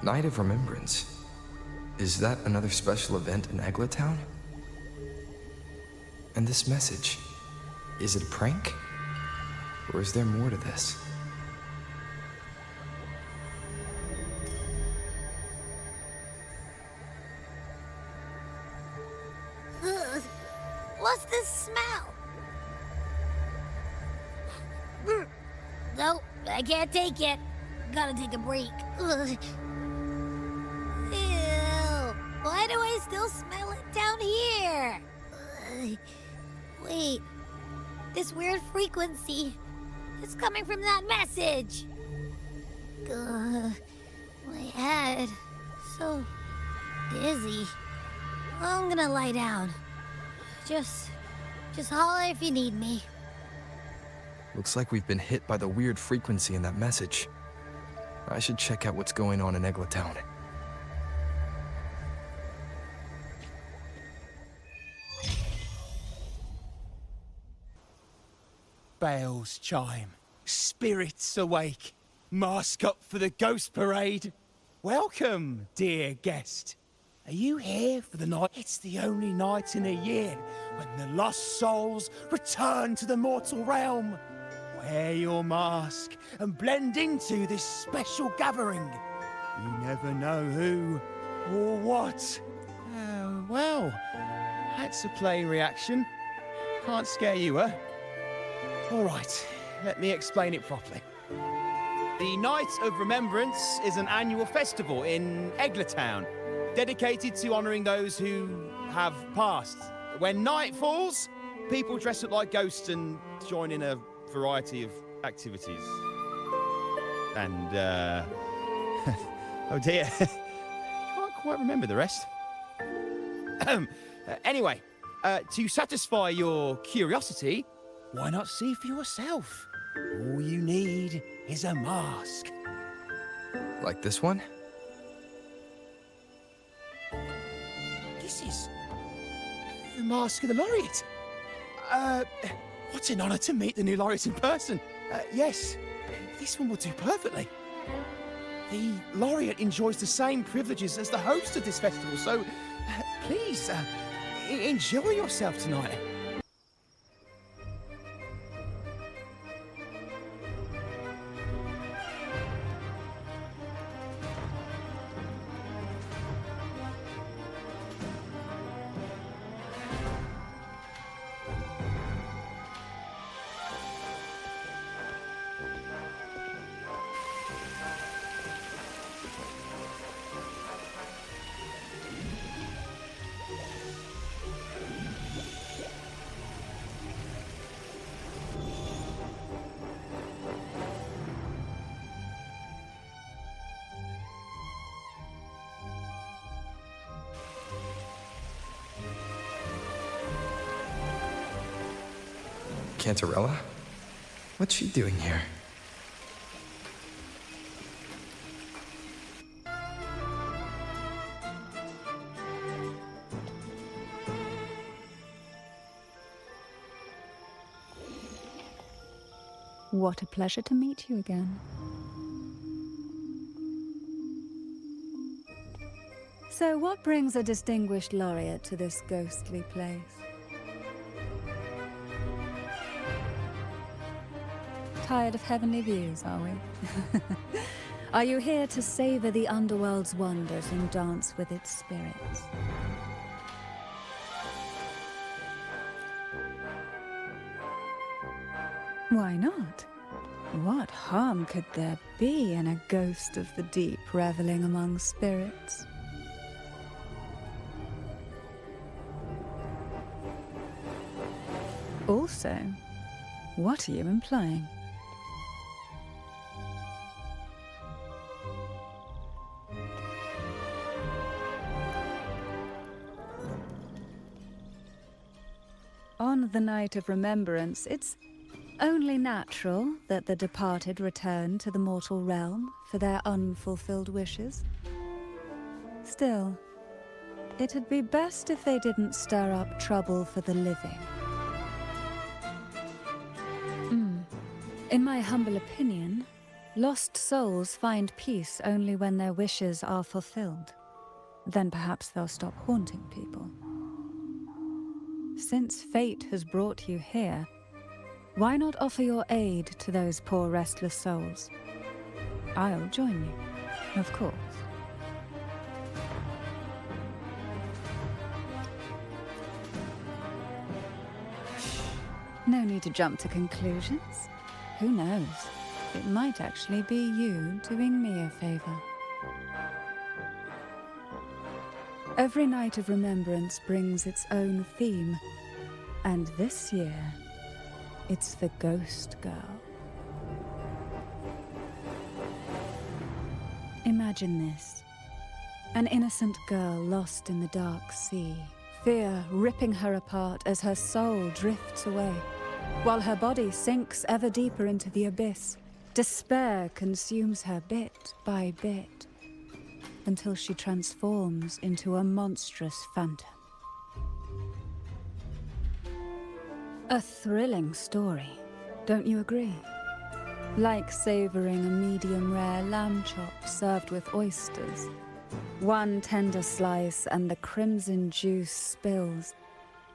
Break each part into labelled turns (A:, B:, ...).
A: Night of Remembrance. Is that another special event in Eglatown? And this message, is it a prank? Or is there more to this?
B: Ugh. What's this smell? Nope, I can't take it. Gotta take a break. Ugh. Ew. Why do I still smell it down here? Ugh. Wait. This weird frequency. It's coming from that message. Ugh. My head. So dizzy. I'm gonna lie down. Just holler if you need me.
A: Looks like we've been hit by the weird frequency in that message. I should check out what's going on in Eglatown.
C: Bells chime, spirits awake, mask up for the ghost parade. Welcome, dear guest. Are you here for the night? It's the only night in a year when the lost souls return to the mortal realm. Wear your mask and blend into this special gathering. You never know who or what. Well, that's a plain reaction. Can't scare you, huh? All right, let me explain it properly. The Night of Remembrance is an annual festival in Eglatown, dedicated to honouring those who have passed. When night falls, people dress up like ghosts and join in a variety of activities. And, oh dear, can't quite remember the rest. Anyway, to satisfy your curiosity, why not see for yourself? All you need is a mask.
A: Like this one?
C: This is the mask of the laureate. What an honor to meet the new laureate in person. Yes, this one will do perfectly. The laureate enjoys the same privileges as the host of this festival, so please, enjoy yourself tonight.
A: Cantarella? What's she doing here?
D: What a pleasure to meet you again. So what brings a distinguished laureate to this ghostly place? Tired of heavenly views, are we? Are you here to savor the underworld's wonders and dance with its spirits? Why not? What harm could there be in a ghost of the deep reveling among spirits? Also, what are you implying? On the Night of Remembrance, it's only natural that the departed return to the mortal realm for their unfulfilled wishes. Still, it'd be best if they didn't stir up trouble for the living. In my humble opinion, Lost souls find peace only when their wishes are fulfilled. Then perhaps they'll stop haunting people. Since fate has brought you here, why not offer your aid to those poor restless souls? I'll join you, of course. No need to jump to conclusions. Who knows? It might actually be you doing me a favor. Every night of remembrance brings its own theme, and this year, it's the Ghost Girl. Imagine this. An innocent girl lost in the dark sea, fear ripping her apart as her soul drifts away, while her body sinks ever deeper into the abyss. Despair consumes her bit by bit, until she transforms into a monstrous phantom. A thrilling story, don't you agree? Like savoring a medium-rare lamb chop served with oysters. One tender slice and the crimson juice spills,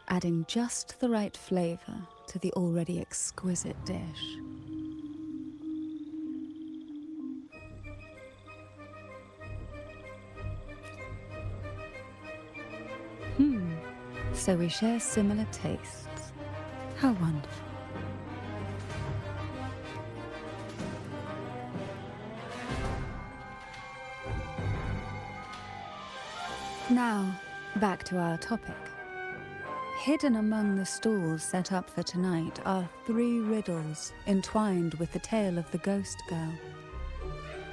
D: adding just the right flavor to the already exquisite dish. So we share similar tastes. How wonderful. Now, back to our topic. Hidden among the stalls set up for tonight are 3 riddles entwined with the tale of the Ghost Girl.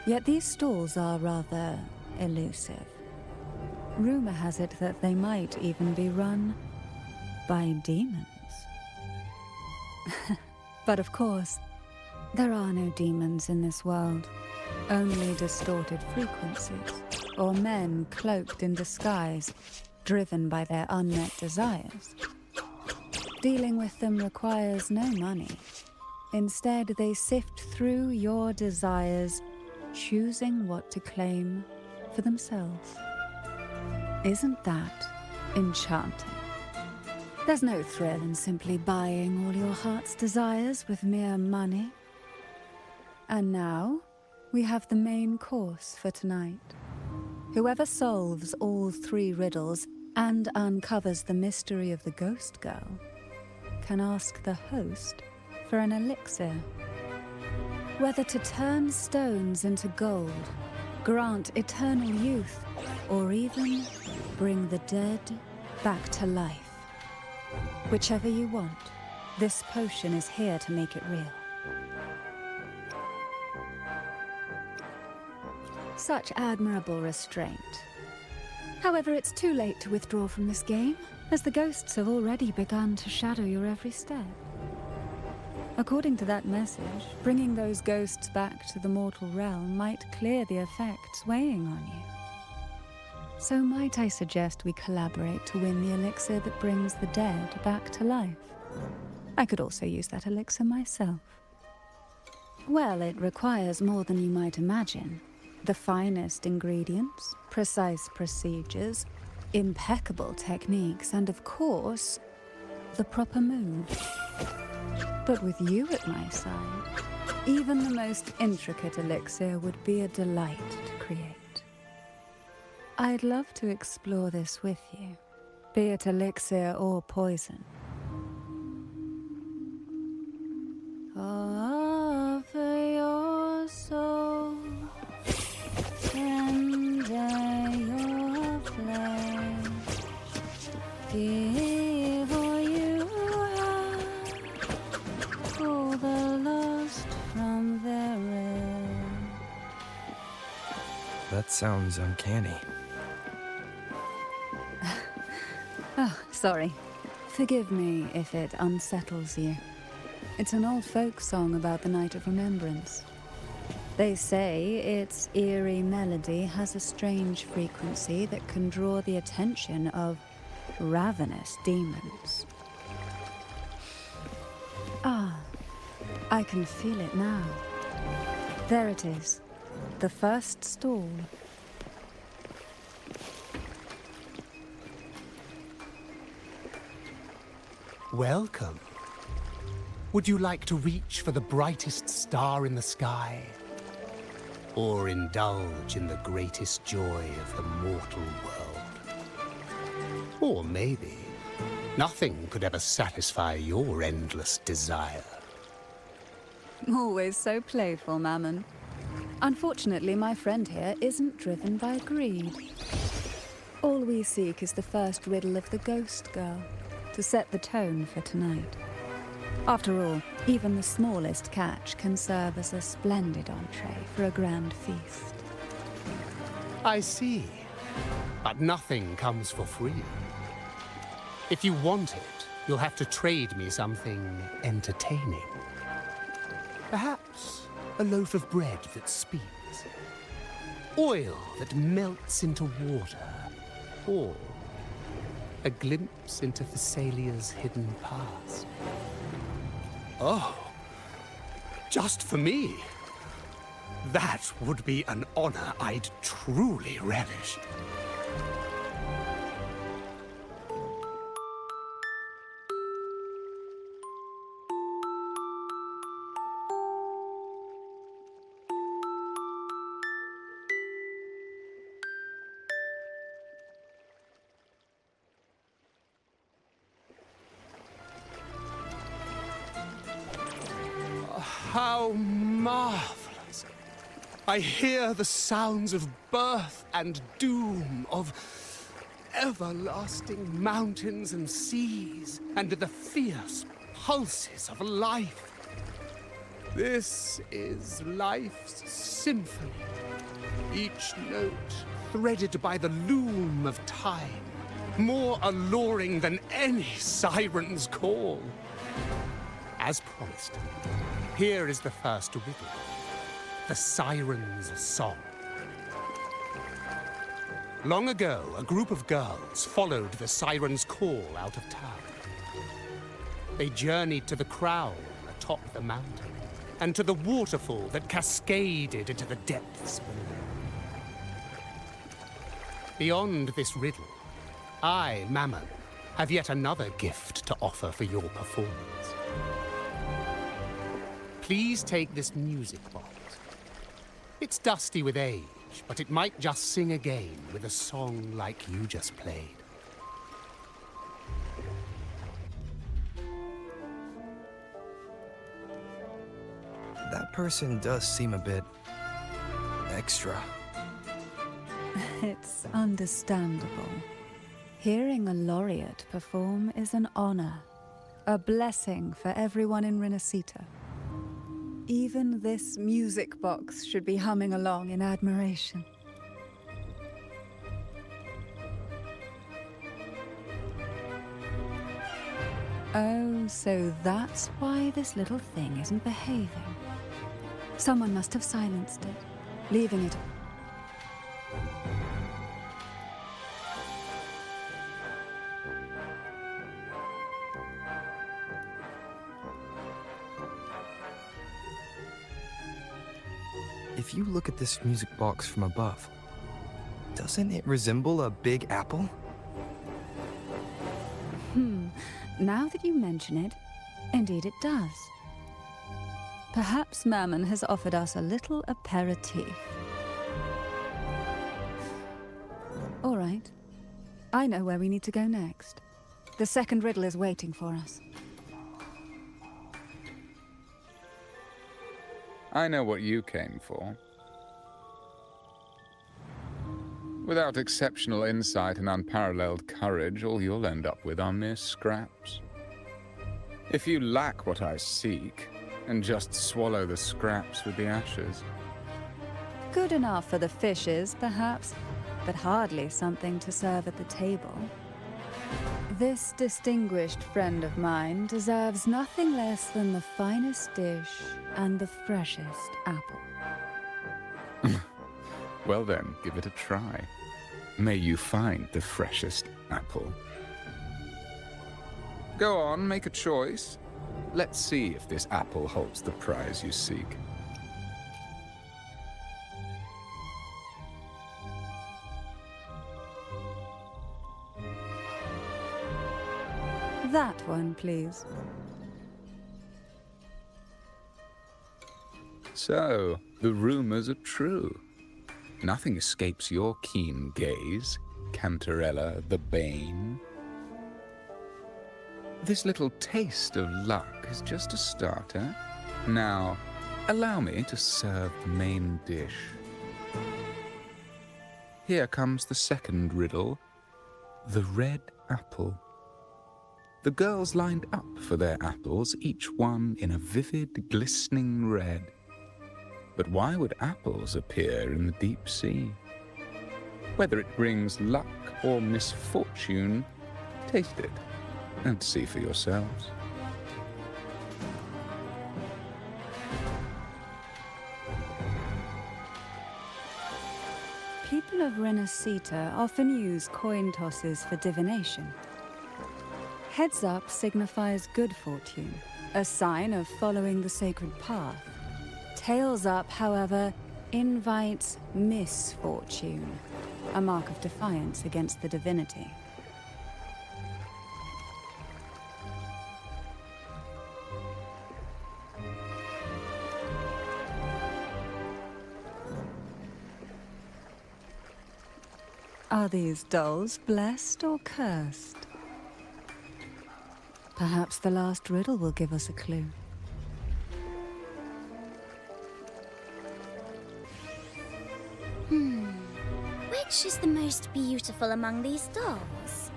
D: Yet these stalls are rather elusive. Rumor has it that they might even be run by demons. But of course, there are no demons in this world, only distorted frequencies, or men cloaked in disguise, driven by their unmet desires. Dealing with them requires no money. Instead, they sift through your desires, choosing what to claim for themselves. Isn't that enchanting? There's no thrill in simply buying all your heart's desires with mere money. And now, we have the main course for tonight. Whoever solves all 3 riddles and uncovers the mystery of the Ghost Girl can ask the host for an elixir. Whether to turn stones into gold, grant eternal youth, or even bring the dead back to life. Whichever you want, this potion is here to make it real. Such admirable restraint. However, it's too late to withdraw from this game, as the ghosts have already begun to shadow your every step. According to that message, bringing those ghosts back to the mortal realm might clear the effects weighing on you. So might I suggest we collaborate to win the elixir that brings the dead back to life? I could also use that elixir myself. Well, it requires more than you might imagine. The finest ingredients, precise procedures, impeccable techniques, and of course, the proper mood. But with you at my side, even the most intricate elixir would be a delight to create. I'd love to explore this with you, be it elixir or poison. Offer your soul, tender your flesh, give all you have, pull the lost from their rest.
A: That sounds uncanny.
D: Oh, sorry. Forgive me if it unsettles you. It's an old folk song about the Night of Remembrance. They say its eerie melody has a strange frequency that can draw the attention of ravenous demons. Ah, I can feel it now. There it is. The first stall.
C: Welcome. Would you like to reach for the brightest star in the sky? Or indulge in the greatest joy of the mortal world? Or maybe nothing could ever satisfy your endless desire.
D: Always so playful, Mammon. Unfortunately, my friend here isn't driven by greed. All we seek is the first riddle of the Ghost Girl, to set the tone for tonight. After all, even the smallest catch can serve as a splendid entree for a grand feast.
C: I see. But nothing comes for free. If you want it, you'll have to trade me something entertaining. Perhaps a loaf of bread that speaks, oil that melts into water, or a glimpse into Thessalia's hidden past. Oh, just for me? That would be an honor I'd truly relish. How marvelous! I hear the sounds of birth and doom, of everlasting mountains and seas, and the fierce pulses of life. This is life's symphony, each note threaded by the loom of time, more alluring than any siren's call. As promised, here is the first riddle, the Siren's Song. Long ago, a group of girls followed the Siren's call out of town. They journeyed to the crown atop the mountain, and to the waterfall that cascaded into the depths below. Beyond this riddle, I, Mammon, have yet another gift to offer for your performance. Please take this music box. It's dusty with age, but it might just sing again with a song like you just played.
A: That person does seem a bit extra.
D: It's understandable. Hearing a laureate perform is an honor, a blessing for everyone in Renacita. Even this music box should be humming along in admiration. Oh, so that's why this little thing isn't behaving. Someone must have silenced it, leaving it.
A: If you look at this music box from above, doesn't it resemble a big apple?
D: Now that you mention it, indeed it does. Perhaps Mammon has offered us a little aperitif. All right. I know where we need to go next. The second riddle is waiting for us.
E: I know what you came for. Without exceptional insight and unparalleled courage, all you'll end up with are mere scraps. If you lack what I seek, and just swallow the scraps with the ashes.
D: Good enough for the fishes, perhaps, but hardly something to serve at the table. This distinguished friend of mine deserves nothing less than the finest dish and the freshest apple.
E: Well then, give it a try. May you find the freshest apple. Go on, make a choice. Let's see if this apple holds the prize you seek.
D: That one, please.
E: So, the rumors are true. Nothing escapes your keen gaze, Cantarella the Bane. This little taste of luck is just a starter. Now, allow me to serve the main dish. Here comes the second riddle, the red apple. The girls lined up for their apples, each one in a vivid, glistening red. But why would apples appear in the deep sea? Whether it brings luck or misfortune, taste it and see for yourselves.
D: People of Renacita often use coin tosses for divination. Heads up signifies good fortune, a sign of following the sacred path. Tails up, however, invites misfortune, a mark of defiance against the divinity. Are these dolls blessed or cursed? Perhaps the last riddle will give us a clue.
B: Which is the most beautiful among these dolls?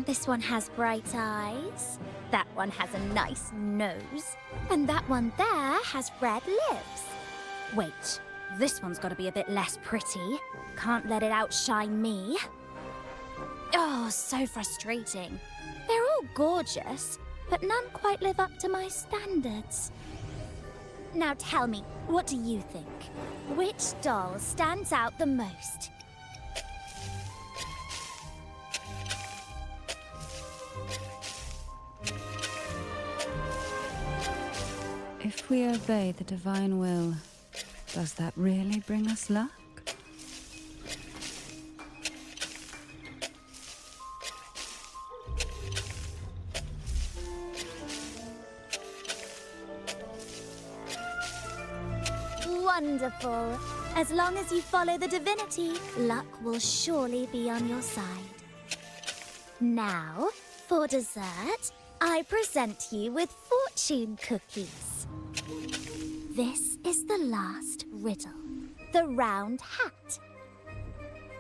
B: This one has bright eyes. That one has a nice nose. And that one there has red lips. Wait, this one's got to be a bit less pretty. Can't let it outshine me. Oh, so frustrating. They're all gorgeous, but none quite live up to my standards. Now tell me, what do you think? Which doll stands out the most?
D: If we obey the divine will, does that really bring us luck?
B: Wonderful. As long as you follow the divinity, luck will surely be on your side. Now, for dessert, I present you with fortune cookies. This is the last riddle. The round hat.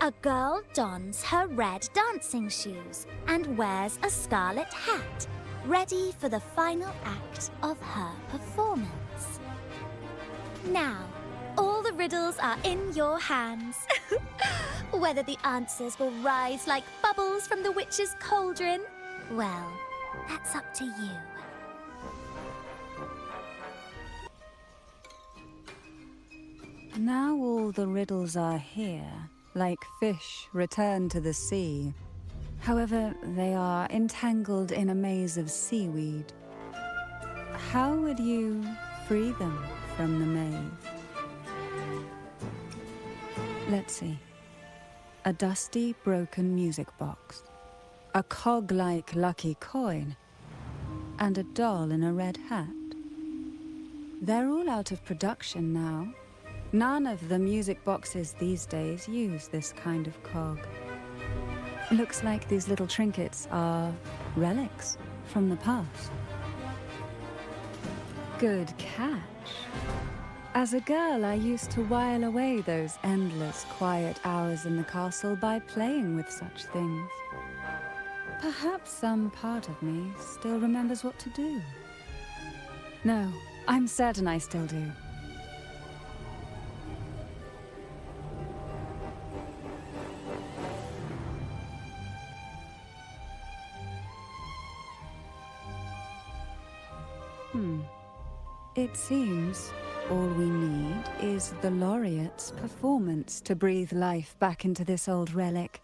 B: A girl dons her red dancing shoes and wears a scarlet hat, ready for the final act of her performance. Now, all the riddles are in your hands. Whether the answers will rise like bubbles from the witch's cauldron, well, that's up to you.
D: Now all the riddles are here, like fish returned to the sea. However, they are entangled in a maze of seaweed. How would you free them from the maze? Let's see. A dusty, broken music box. A cog-like lucky coin. And a doll in a red hat. They're all out of production now. None of the music boxes these days use this kind of cog. Looks like these little trinkets are relics from the past. Good catch. As a girl, I used to while away those endless, quiet hours in the castle by playing with such things. Perhaps some part of me still remembers what to do. No, I'm certain I still do. It seems all we need is the laureate's performance to breathe life back into this old relic.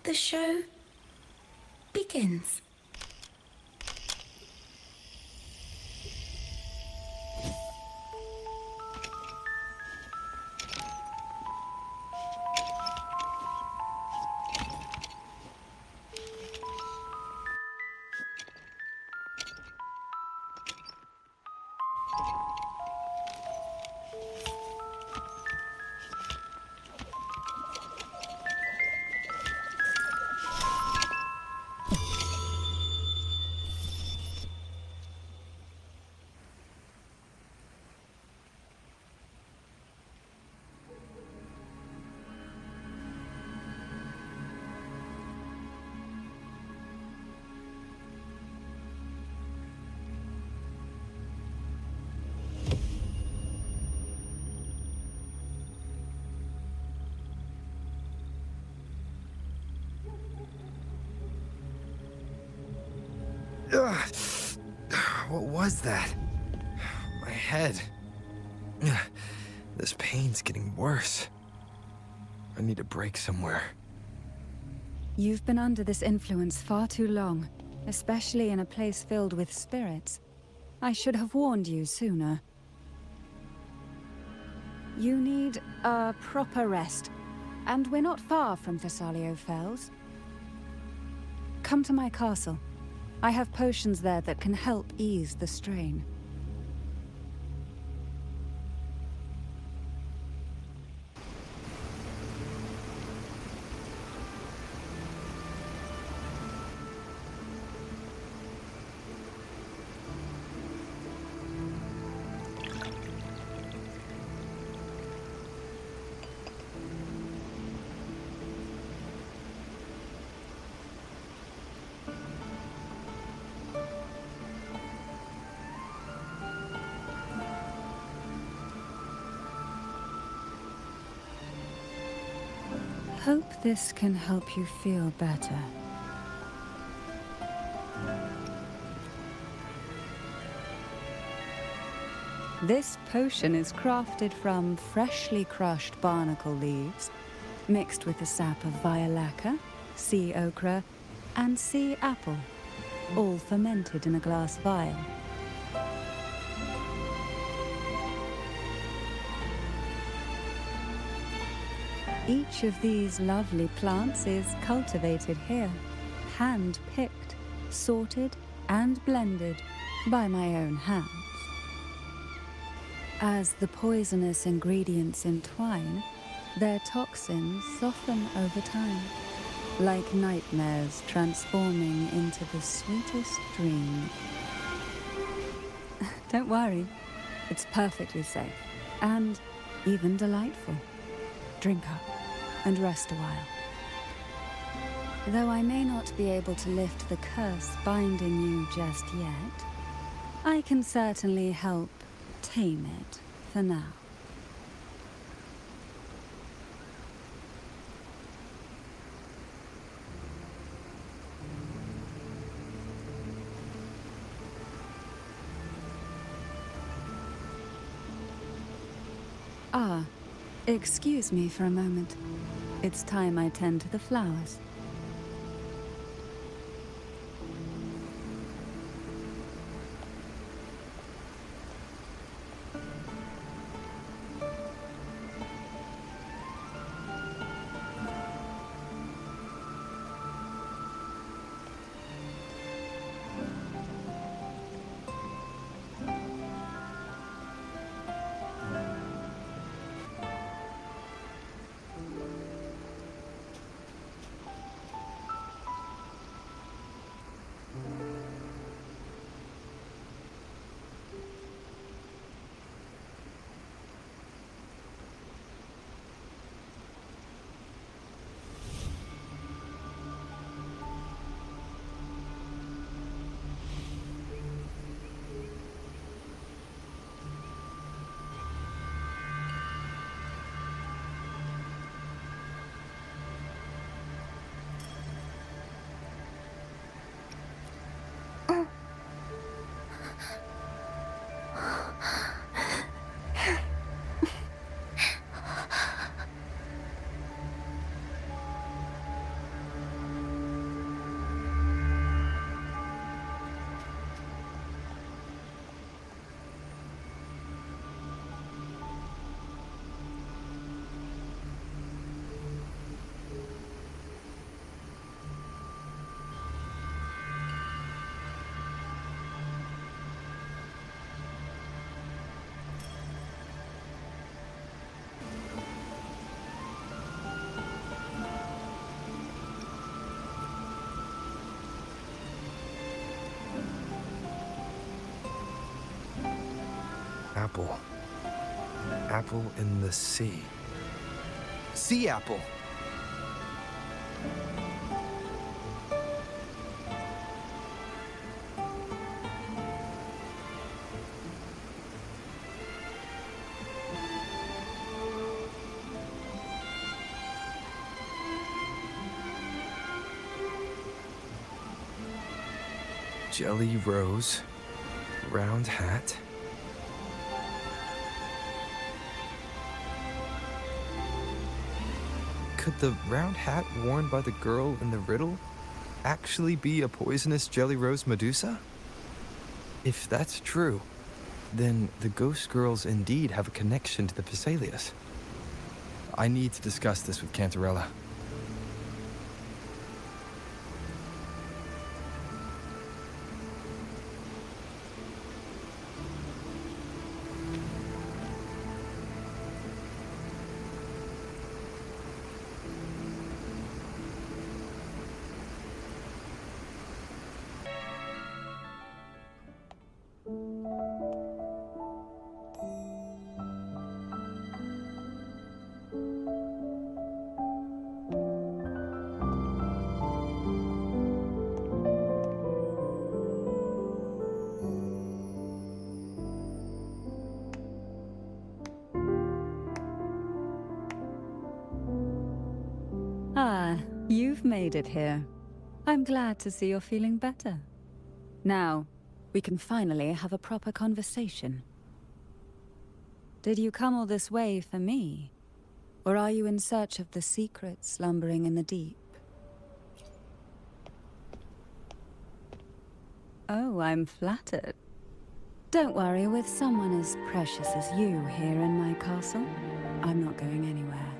F: the show begins.
A: Ugh. What was that? My head. Ugh. This pain's getting worse. I need a break somewhere.
D: You've been under this influence far too long, especially in a place filled with spirits. I should have warned you sooner. You need a proper rest, and we're not far from Thessalio Fells. Come to my castle. I have potions there that can help ease the strain. Hope this can help you feel better. This potion is crafted from freshly crushed barnacle leaves, mixed with the sap of violaca, sea ochre, and sea apple, all fermented in a glass vial. Each of these lovely plants is cultivated here, hand-picked, sorted, and blended by my own hands. As the poisonous ingredients entwine, their toxins soften over time, like nightmares transforming into the sweetest dreams. Don't worry, it's perfectly safe, and even delightful. Drink up and rest a while. Though I may not be able to lift the curse binding you just yet, I can certainly help tame it for now. Ah, excuse me for a moment. It's time I tend to the flowers.
A: Apple. Apple in the sea. Sea apple! Jelly rose, round hat. Could the round hat worn by the girl in the riddle actually be a poisonous jelly rose Medusa? If that's true, then the ghost girls indeed have a connection to the Phasalias. I need to discuss this with Cantarella.
D: Ah, you've made it here. I'm glad to see you're feeling better. Now, we can finally have a proper conversation. Did you come all this way for me? Or are you in search of the secret slumbering in the deep? Oh, I'm flattered. Don't worry, with someone as precious as you here in my castle, I'm not going anywhere.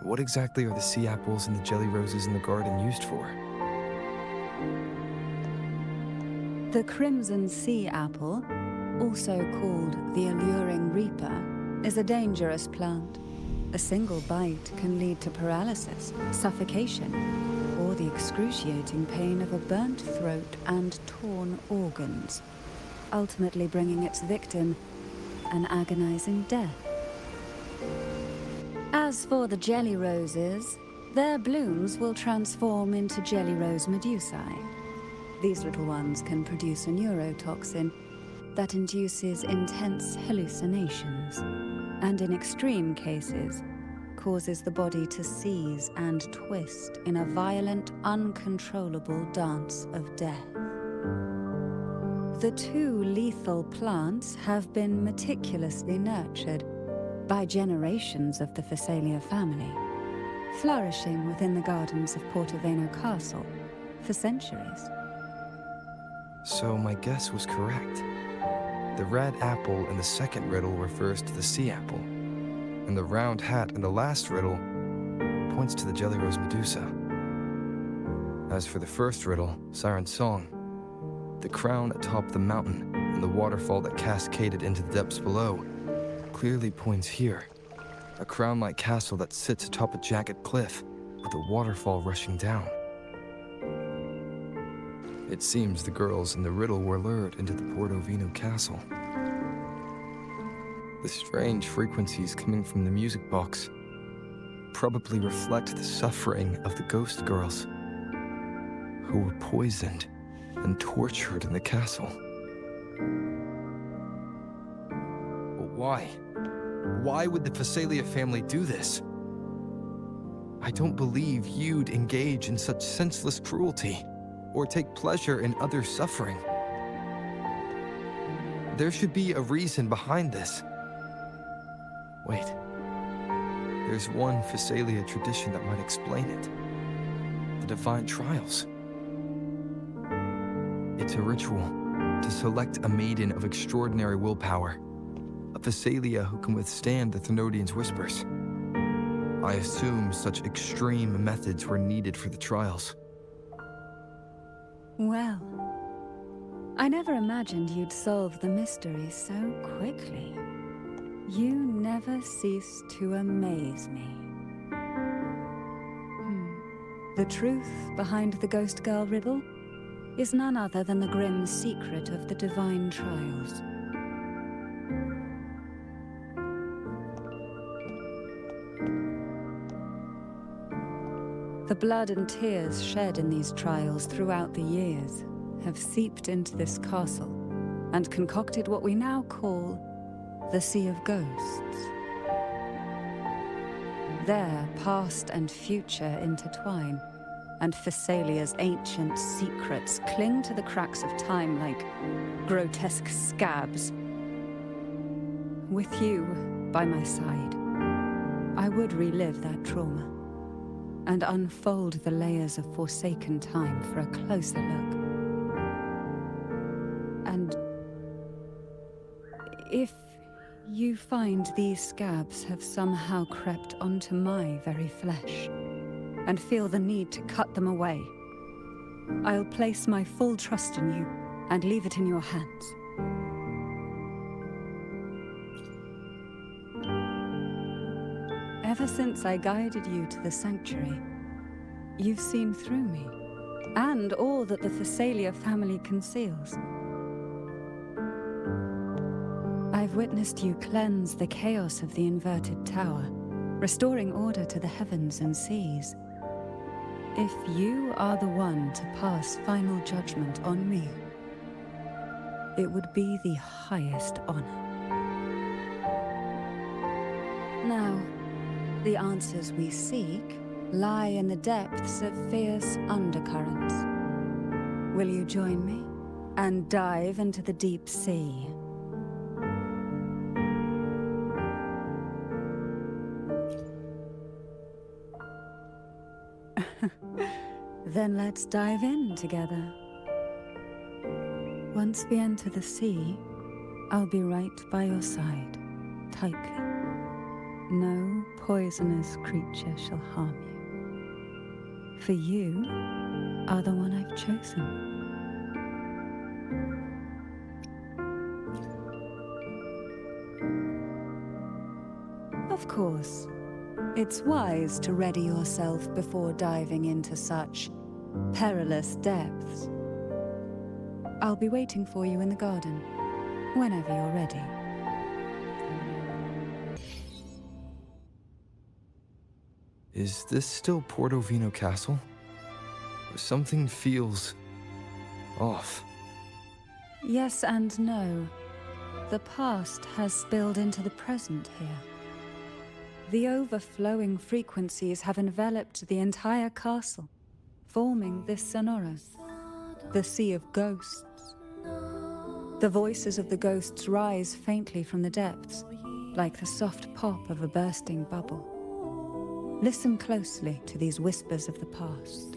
A: What exactly are the sea apples and the jelly roses in the garden used for?
D: The crimson sea apple, also called the alluring reaper, is a dangerous plant. A single bite can lead to paralysis, suffocation, or the excruciating pain of a burnt throat and torn organs, ultimately bringing its victim an agonizing death. As for the jelly roses, their blooms will transform into jelly rose medusae. These little ones can produce a neurotoxin that induces intense hallucinations, and in extreme cases, causes the body to seize and twist in a violent, uncontrollable dance of death. The two lethal plants have been meticulously nurtured by generations of the Phasalia family, flourishing within the gardens of Portoveno Castle for centuries.
A: So my guess was correct. The red apple in the second riddle refers to the sea apple, and the round hat in the last riddle points to the jelly rose Medusa. As for the first riddle, Siren's Song, the crown atop the mountain and the waterfall that cascaded into the depths below clearly points here. A crown-like castle that sits atop a jagged cliff with a waterfall rushing down. It seems the girls in the riddle were lured into the Portovino castle. The strange frequencies coming from the music box probably reflect the suffering of the ghost girls who were poisoned and tortured in the castle. But why? Why would the Phasalia family do this? I don't believe you'd engage in such senseless cruelty or take pleasure in others' suffering. There should be a reason behind this. Wait. There's one Phasalia tradition that might explain it. The Divine Trials. It's a ritual to select a maiden of extraordinary willpower, a Phasalia who can withstand the Thenodian's whispers. I assume such extreme methods were needed for the trials.
D: Well, I never imagined you'd solve the mystery so quickly. You never cease to amaze me. The truth behind the Ghost Girl riddle is none other than the grim secret of the Divine Trials. The blood and tears shed in these trials throughout the years have seeped into this castle and concocted what we now call the Sea of Ghosts. There, past and future intertwine, and Thessalia's ancient secrets cling to the cracks of time like grotesque scabs. With you by my side, I would relive that trauma and unfold the layers of forsaken time for a closer look. And if you find these scabs have somehow crept onto my very flesh and feel the need to cut them away, I'll place my full trust in you and leave it in your hands. Ever since I guided you to the sanctuary, you've seen through me, and all that the Thessalia family conceals. I've witnessed you cleanse the chaos of the inverted tower, restoring order to the heavens and seas. If you are the one to pass final judgment on me, it would be the highest honor. Now, the answers we seek lie in the depths of fierce undercurrents. Will you join me and dive into the deep sea? Then let's dive in together. Once we enter the sea, I'll be right by your side, tightly. No poisonous creature shall harm you, for you are the one I've chosen. Of course, it's wise to ready yourself before diving into such perilous depths. I'll be waiting for you in the garden, whenever you're ready.
A: Is this still Portovino Castle? Something feels off.
D: Yes and no. The past has spilled into the present here. The overflowing frequencies have enveloped the entire castle, forming this Sonoros, the Sea of Ghosts. The voices of the ghosts rise faintly from the depths, like the soft pop of a bursting bubble. Listen closely to these whispers of the past.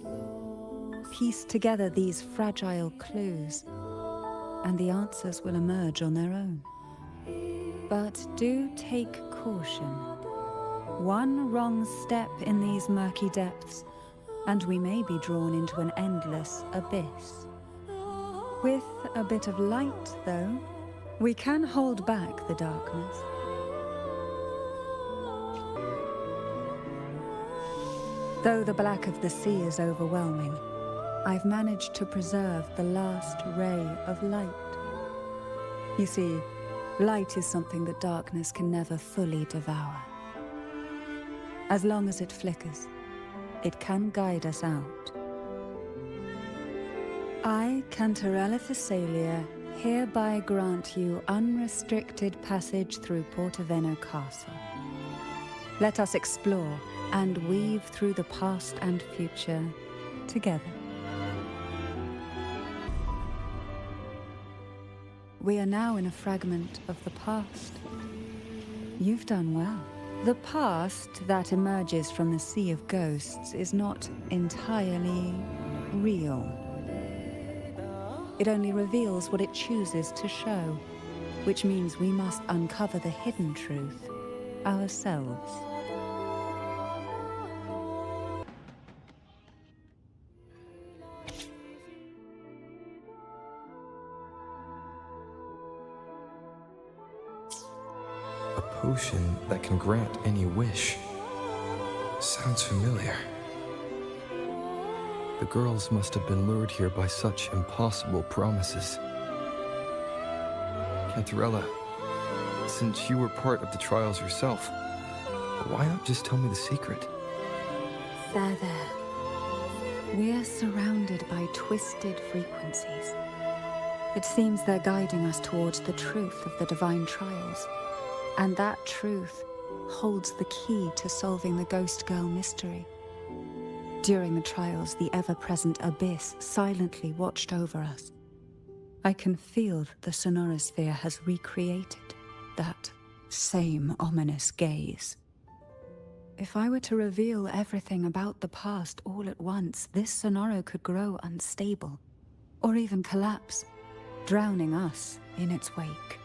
D: Piece together these fragile clues, and the answers will emerge on their own. But do take caution. One wrong step in these murky depths, and we may be drawn into an endless abyss. With a bit of light, though, we can hold back the darkness. Though the black of the sea is overwhelming, I've managed to preserve the last ray of light. You see, light is something that darkness can never fully devour. As long as it flickers, it can guide us out. I, Cantarella Thessalia, hereby grant you unrestricted passage through Portovino Castle. Let us explore and weave through the past and future together. We are now in a fragment of the past. You've done well. The past that emerges from the Sea of Ghosts is not entirely real. It only reveals what it chooses to show, which means we must uncover the hidden truth ourselves.
A: A potion that can grant any wish. Sounds familiar. The girls must have been lured here by such impossible promises. Cantarella, since you were part of the trials yourself, why not just tell me the secret?
B: There.
D: We are surrounded by twisted frequencies. It seems they're guiding us towards the truth of the divine trials. And that truth holds the key to solving the Ghost Girl mystery. During the trials, the ever-present abyss silently watched over us. I can feel that the sonorosphere has recreated that same ominous gaze. If I were to reveal everything about the past all at once, this sonoro could grow unstable, or even collapse, drowning us in its wake.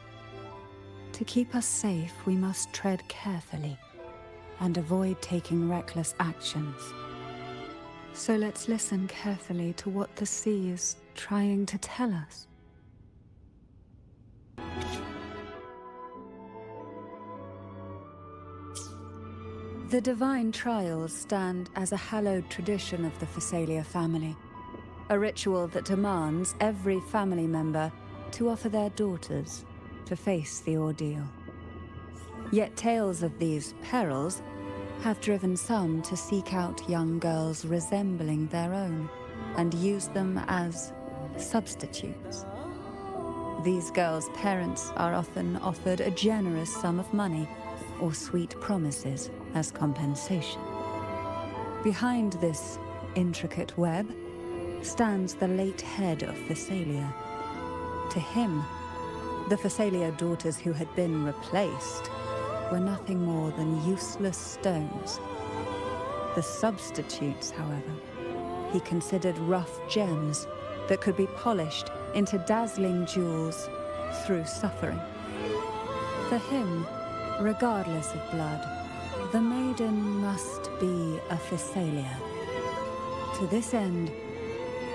D: To keep us safe, we must tread carefully and avoid taking reckless actions. So let's listen carefully to what the sea is trying to tell us. The divine trials stand as a hallowed tradition of the Phasalia family, a ritual that demands every family member to offer their daughters to face the ordeal. Yet tales of these perils have driven some to seek out young girls resembling their own and use them as substitutes. These girls' parents are often offered a generous sum of money or sweet promises as compensation. Behind this intricate web stands the late head of Phasalia. To him, the Phasalia daughters who had been replaced were nothing more than useless stones. The substitutes, however, he considered rough gems that could be polished into dazzling jewels through suffering. For him, regardless of blood, the maiden must be a Phasalia. To this end,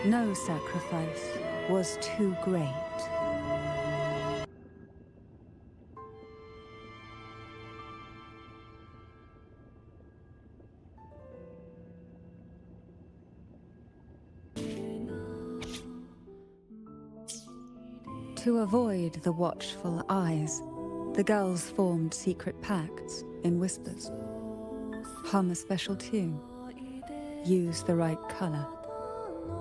D: no sacrifice was too great. To avoid the watchful eyes, the girls formed secret pacts in whispers. Hum a special tune. Use the right color.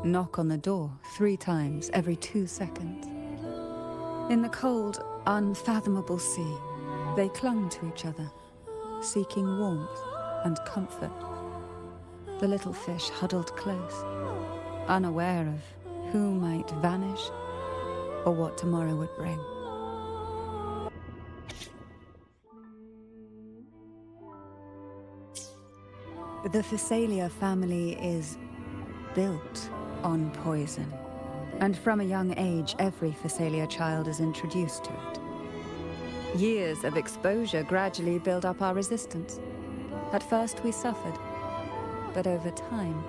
D: Knock on the door 3 times every 2 seconds. In the cold, unfathomable sea, they clung to each other, seeking warmth and comfort. The little fish huddled close, unaware of who might vanish or what tomorrow would bring. The Phasalia family is built on poison, and from a young age, every Phasalia child is introduced to it. Years of exposure gradually build up our resistance. At first we suffered, but over time,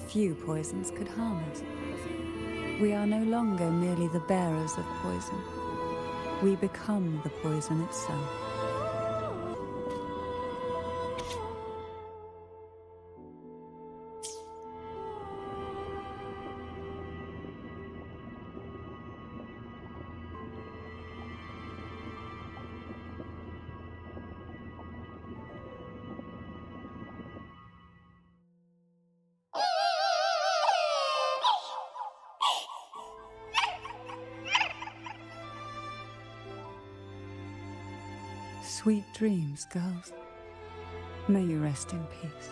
D: few poisons could harm us. We are no longer merely the bearers of poison. We become the poison itself. Sweet dreams, girls. May you rest in peace.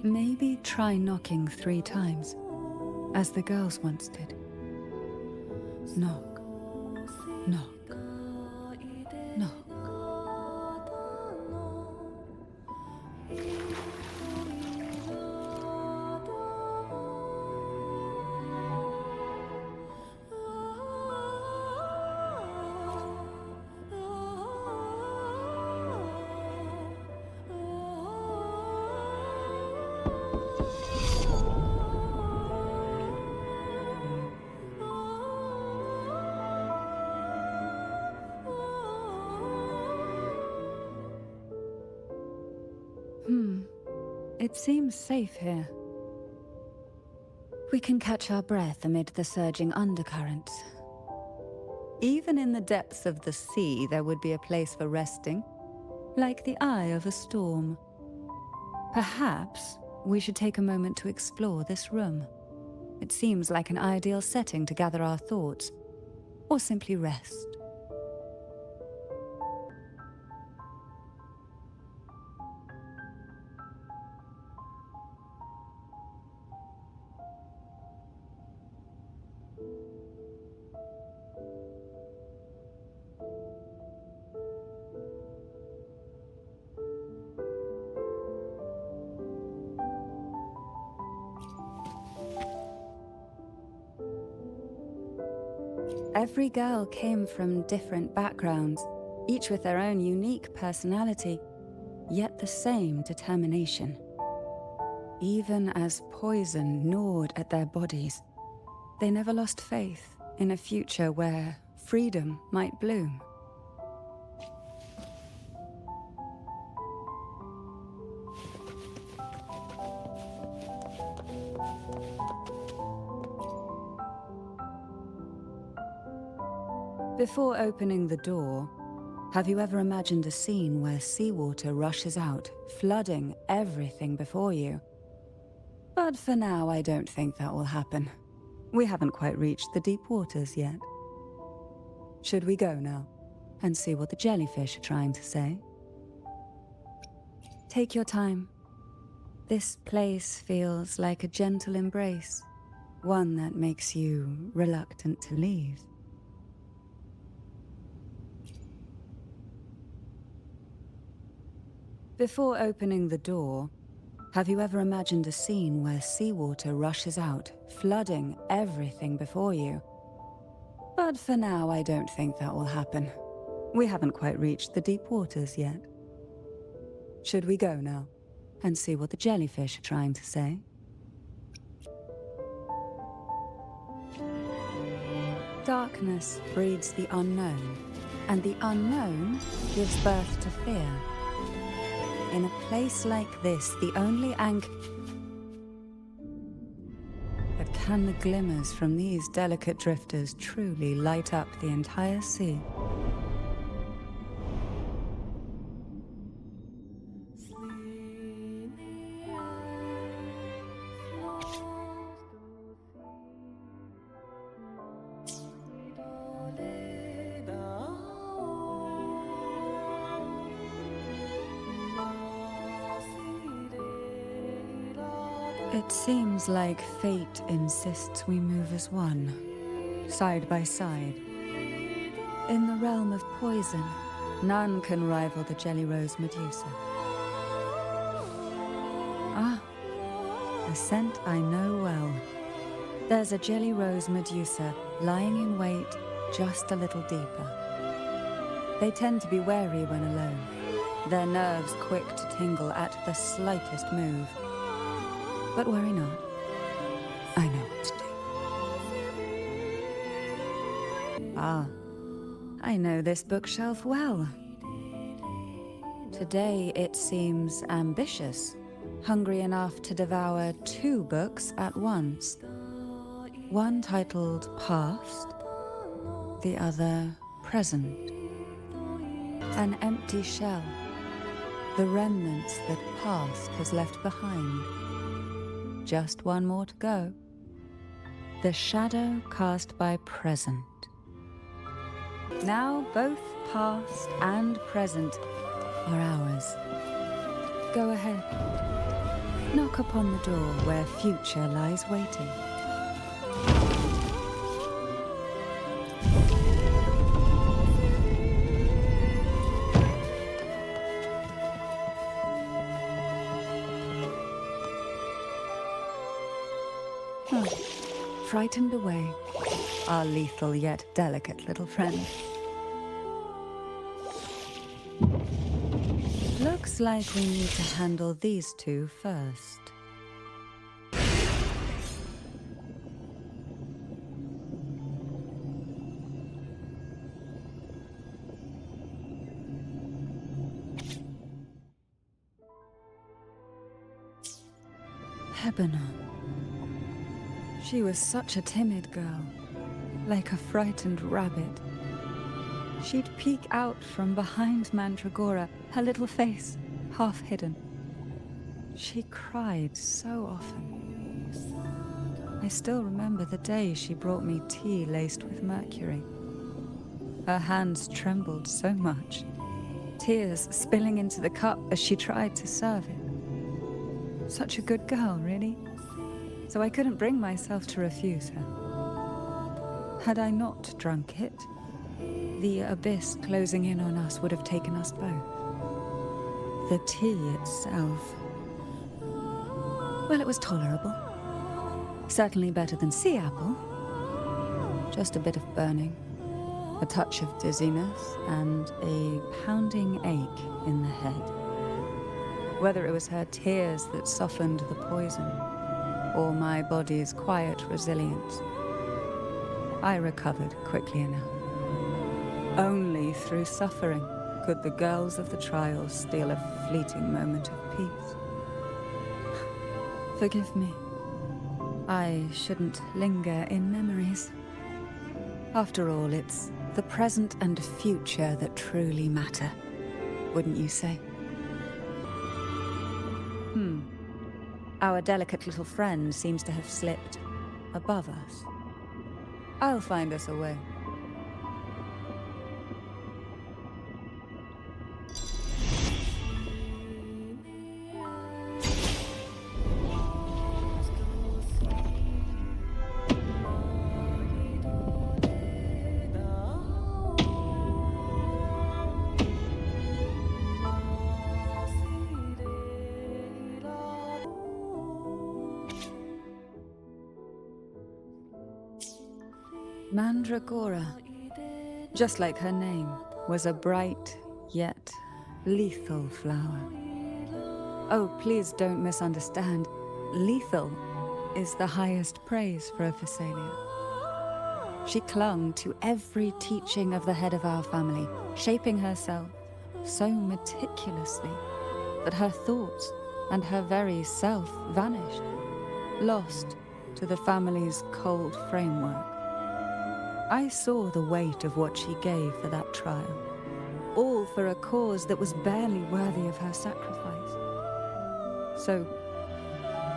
D: Maybe try knocking 3 times, as the girls once did. Knock, knock, knock. It seems safe here. We can catch our breath amid the surging undercurrents. Even in the depths of the sea, there would be a place for resting, like the eye of a storm. Perhaps we should take a moment to explore this room. It seems like an ideal setting to gather our thoughts, or simply rest. Every girl came from different backgrounds, each with their own unique personality, yet the same determination. Even as poison gnawed at their bodies, they never lost faith in a future where freedom might bloom. Before opening the door, have you ever imagined a scene where seawater rushes out, flooding everything before you? But for now, I don't think that will happen. We haven't quite reached the deep waters yet. Should we go now and see what the jellyfish are trying to say? Take your time. This place feels like a gentle embrace, one that makes you reluctant to leave. Before opening the door, have you ever imagined a scene where seawater rushes out, flooding everything before you? But for now, I don't think that will happen. We haven't quite reached the deep waters yet. Should we go now and see what the jellyfish are trying to say? Darkness breeds the unknown, and the unknown gives birth to fear. In a place like this, the only anchor... But can the glimmers from these delicate drifters truly light up the entire sea? It seems like fate insists we move as one, side by side. In the realm of poison, none can rival the Jelly Rose Medusa. Ah, a scent I know well. There's a Jelly Rose Medusa lying in wait just a little deeper. They tend to be wary when alone, their nerves quick to tingle at the slightest move. But worry not. I know what to do. Ah, I know this bookshelf well. Today it seems ambitious, hungry enough to devour 2 books at once. One titled Past, the other Present. An empty shell, the remnants that past has left behind. Just one more to go. The shadow cast by present. Now both past and present are ours. Go ahead. Knock upon the door where future lies waiting. Frightened away, our lethal yet delicate little friend. Looks like we need to handle these 2 first. Hebanon. She was such a timid girl, like a frightened rabbit. She'd peek out from behind Mandragora, her little face half hidden. She cried so often. I still remember the day she brought me tea laced with mercury. Her hands trembled so much, tears spilling into the cup as she tried to serve it. Such a good girl, really. So I couldn't bring myself to refuse her. Had I not drunk it, the abyss closing in on us would have taken us both. The tea itself, well, it was tolerable. Certainly better than sea apple. Just a bit of burning, a touch of dizziness, and a pounding ache in the head. Whether it was her tears that softened the poison, or my body's quiet resilience, I recovered quickly enough. Only through suffering could the girls of the trials steal a fleeting moment of peace. Forgive me. I shouldn't linger in memories. After all, it's the present and future that truly matter, wouldn't you say? Our delicate little friend seems to have slipped above us. I'll find us a way. Mandragora, just like her name, was a bright yet lethal flower. Oh, please don't misunderstand. Lethal is the highest praise for a Phasalia. She clung to every teaching of the head of our family, shaping herself so meticulously that her thoughts and her very self vanished, lost to the family's cold framework. I saw the weight of what she gave for that trial, all for a cause that was barely worthy of her sacrifice. So,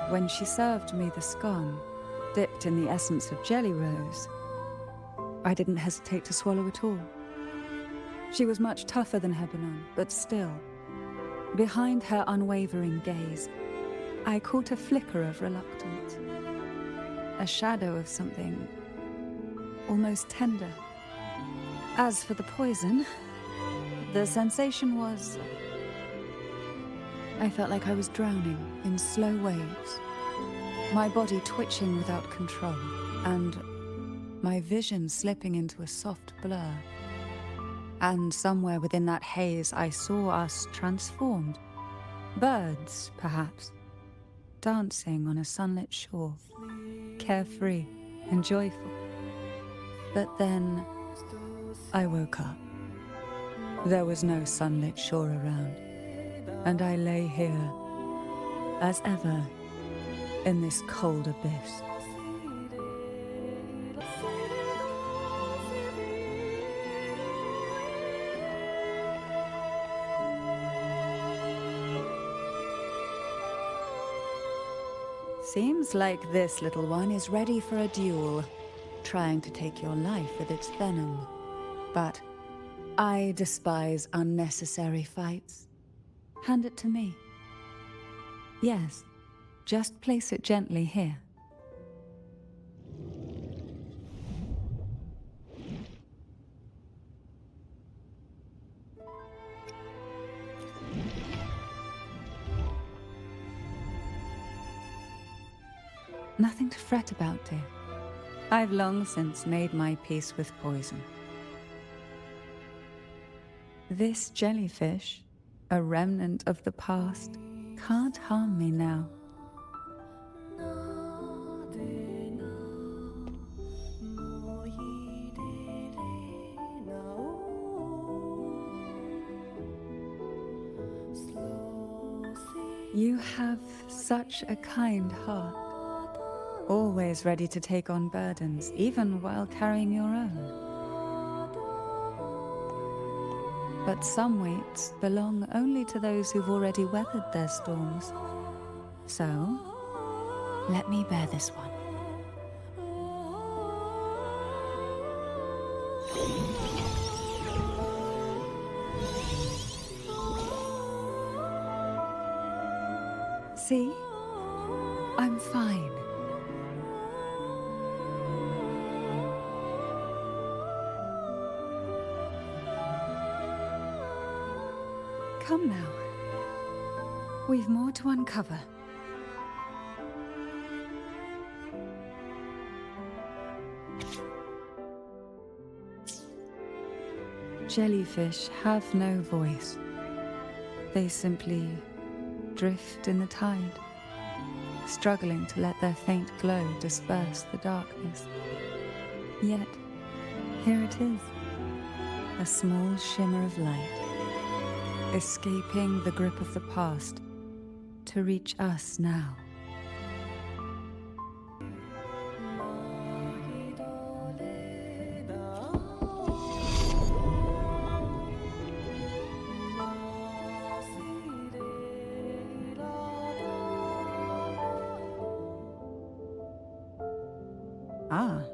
D: when she served me the scone, dipped in the essence of jelly rose, I didn't hesitate to swallow it all. She was much tougher than Hebanon, but still, behind her unwavering gaze, I caught a flicker of reluctance, a shadow of something almost tender. As for the poison, the sensation was... I felt like I was drowning in slow waves, my body twitching without control, and my vision slipping into a soft blur. And somewhere within that haze, I saw us transformed. Birds, perhaps, dancing on a sunlit shore, carefree and joyful. But then, I woke up. There was no sunlit shore around, and I lay here, as ever, in this cold abyss. Seems like this little one is ready for a duel, trying to take your life with its venom. But I despise unnecessary fights. Hand it to me. Yes, just place it gently here. Nothing to fret about, dear. I've long since made my peace with poison. This jellyfish, a remnant of the past, can't harm me now. You have such a kind heart. always ready to take on burdens, even while carrying your own. But some weights belong only to those who've already weathered their storms. So, let me bear this one. See? I'm fine. Come now. We've more to uncover. Jellyfish have no voice. They simply drift in the tide, struggling to let their faint glow disperse the darkness. Yet, here it is, a small shimmer of light, escaping the grip of the past to reach us now.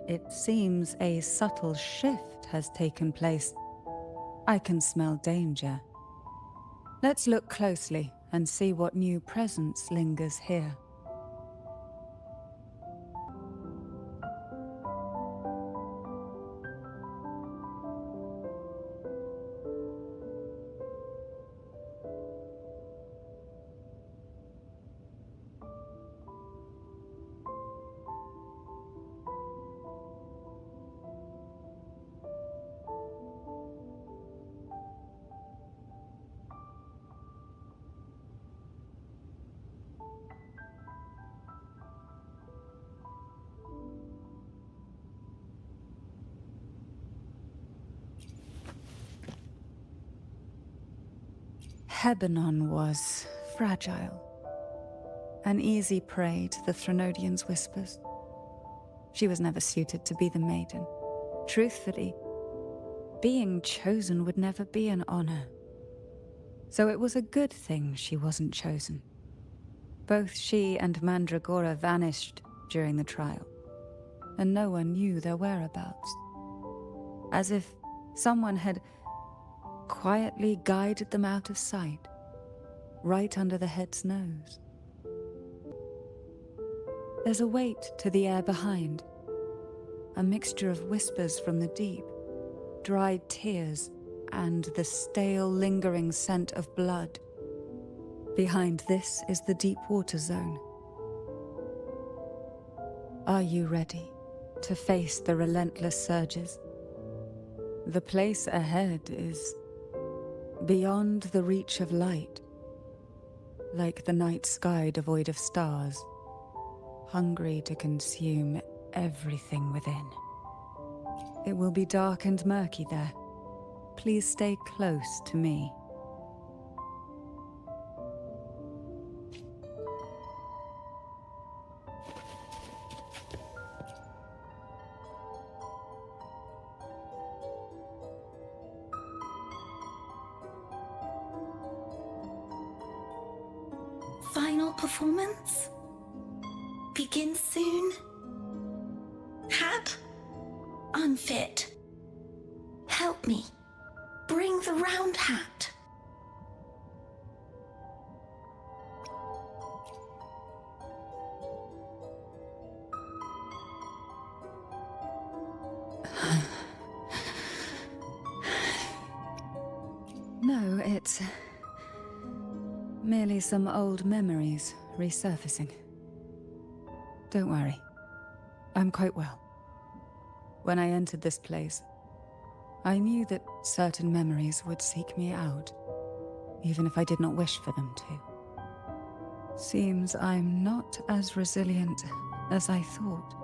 D: It seems a subtle shift has taken place. I can smell danger. Let's look closely and see what new presence lingers here. Hebanon was fragile, an easy prey to the Threnodians' whispers. She was never suited to be the maiden. Truthfully, being chosen would never be an honor. So it was a good thing she wasn't chosen. Both she and Mandragora vanished during the trial, and no one knew their whereabouts. As if someone had quietly guided them out of sight, right under the head's nose. There's a weight to the air behind, a mixture of whispers from the deep, dried tears, and the stale, lingering scent of blood. Behind this is the deep water zone. Are you ready to face the relentless surges? The place ahead is beyond the reach of light, like the night sky devoid of stars, hungry to consume everything within. It will be dark and murky there. Please stay close to me.
F: Final performance? Begin soon? Hat? Unfit. Help me. Bring the round hat.
D: No, it's merely some old memories resurfacing. Don't worry. I'm quite well. When I entered this place, I knew that certain memories would seek me out, even if I did not wish for them to. Seems I'm not as resilient as I thought.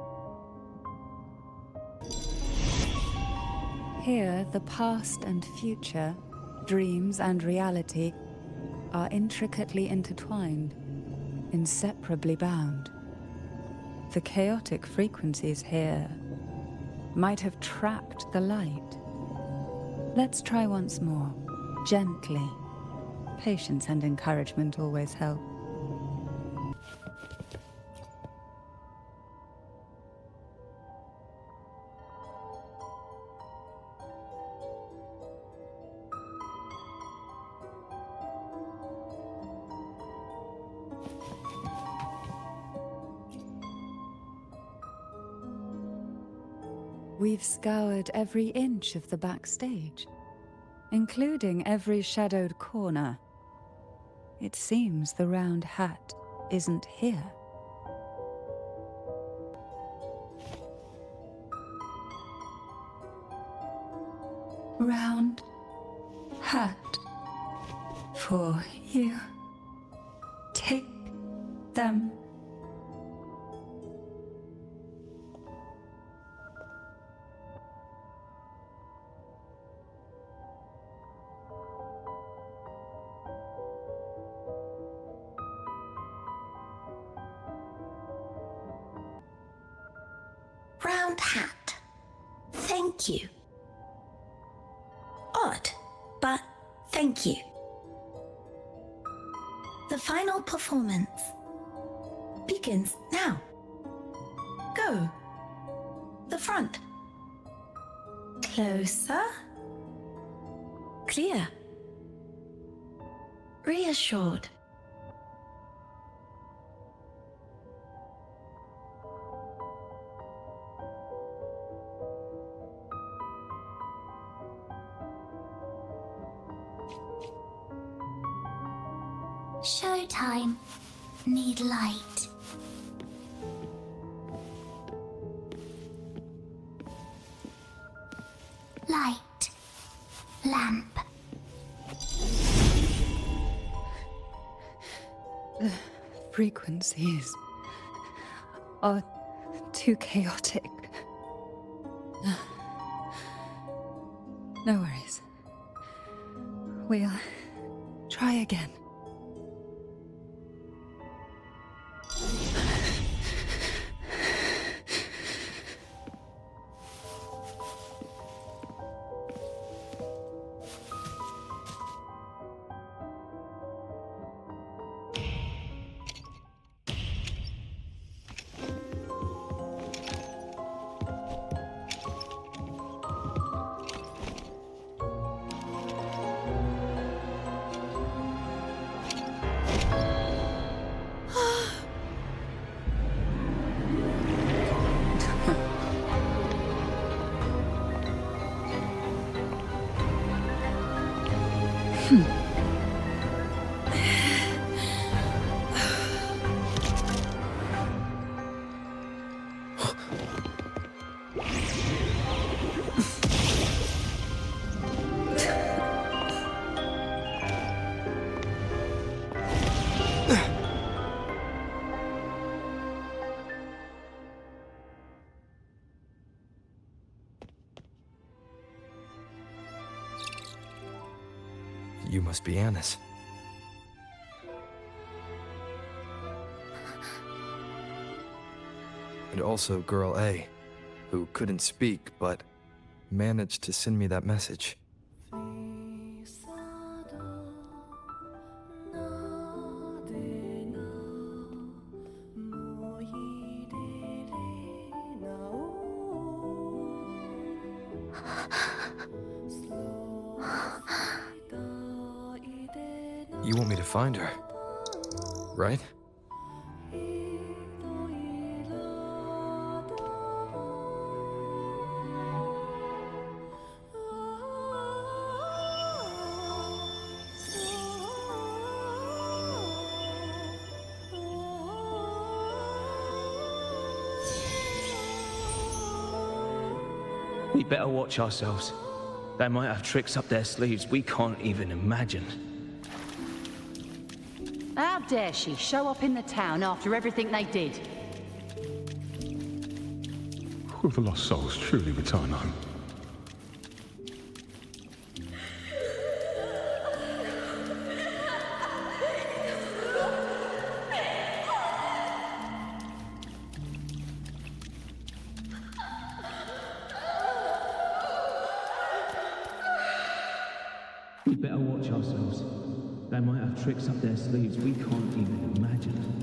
D: Here, the past and future, dreams and reality, are intricately intertwined, inseparably bound. The chaotic frequencies here might have trapped the light. Let's try once more, gently. Patience and encouragement always help. We've scoured every inch of the backstage, including every shadowed corner. It seems the round hat isn't here. Round hat for you. Take them.
F: Round hat. Thank you. Odd, but thank you. The final performance begins now. Go. The front. Closer. Clear. Reassured.
B: Showtime. Need light. Light. Lamp.
D: The frequencies are too chaotic. No worries. We'll try again.
A: You must be Annis. And also Girl A, who couldn't speak, but managed to send me that message. You want me to find her, right?
G: We better watch ourselves. They might have tricks up their sleeves we can't even imagine.
H: How dare she show up in the town after everything they did?
I: Will the lost souls truly return home?
G: We better watch ourselves. They might have tricks up their sleeves we can't even imagine.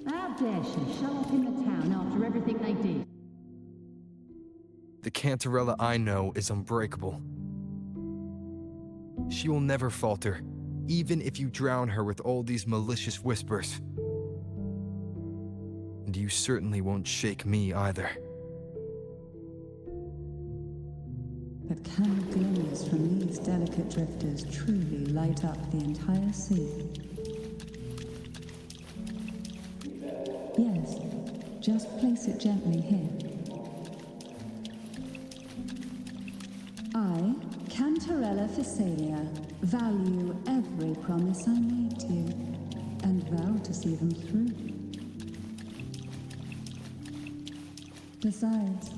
H: How dare she show up in the town after everything they did?
A: The Cantarella I know is unbreakable. She will never falter, even if you drown her with all these malicious whispers. And you certainly won't shake me either.
D: But can the glimmers from these delicate drifters truly light up the entire sea? Yes, just place it gently here. I, Cantarella Physalia, value every promise I made to you, and vow to see them through. Besides,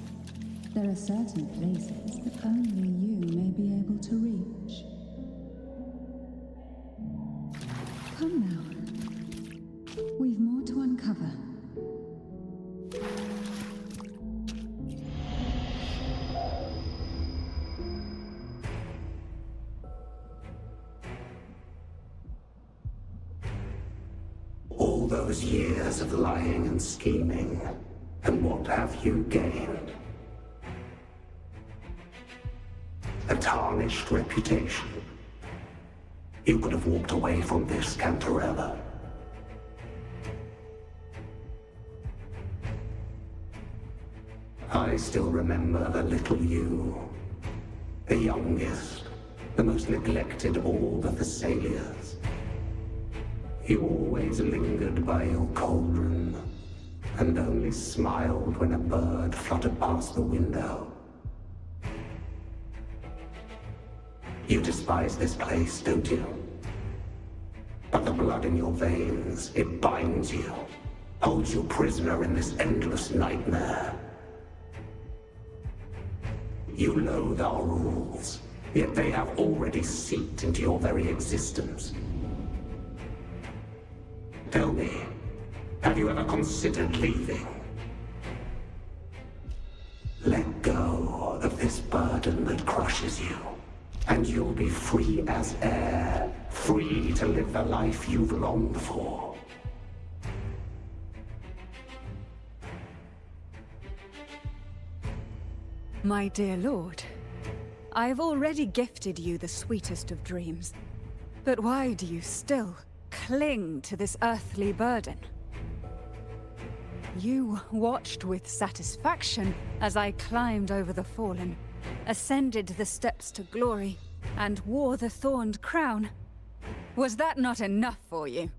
D: there are certain places that only you may be able to reach. Come now. We've more to uncover.
J: All those years of lying and scheming, and what have you gained? A tarnished reputation. You could have walked away from this, Cantarella. I still remember the little you, the youngest, the most neglected of all the Thessalians. You always lingered by your cauldron, and only smiled when a bird fluttered past the window. You despise this place, don't you? But the blood in your veins, it binds you, holds you prisoner in this endless nightmare. You loathe our rules, yet they have already seeped into your very existence. Tell me, have you ever considered leaving? Let go of this burden that crushes you, and you'll be free as air, free to live the life you've longed for.
D: My dear lord, I have already gifted you the sweetest of dreams. But why do you still cling to this earthly burden? You watched with satisfaction as I climbed over the fallen, ascended the steps to glory, and wore the thorned crown. Was that not enough for you?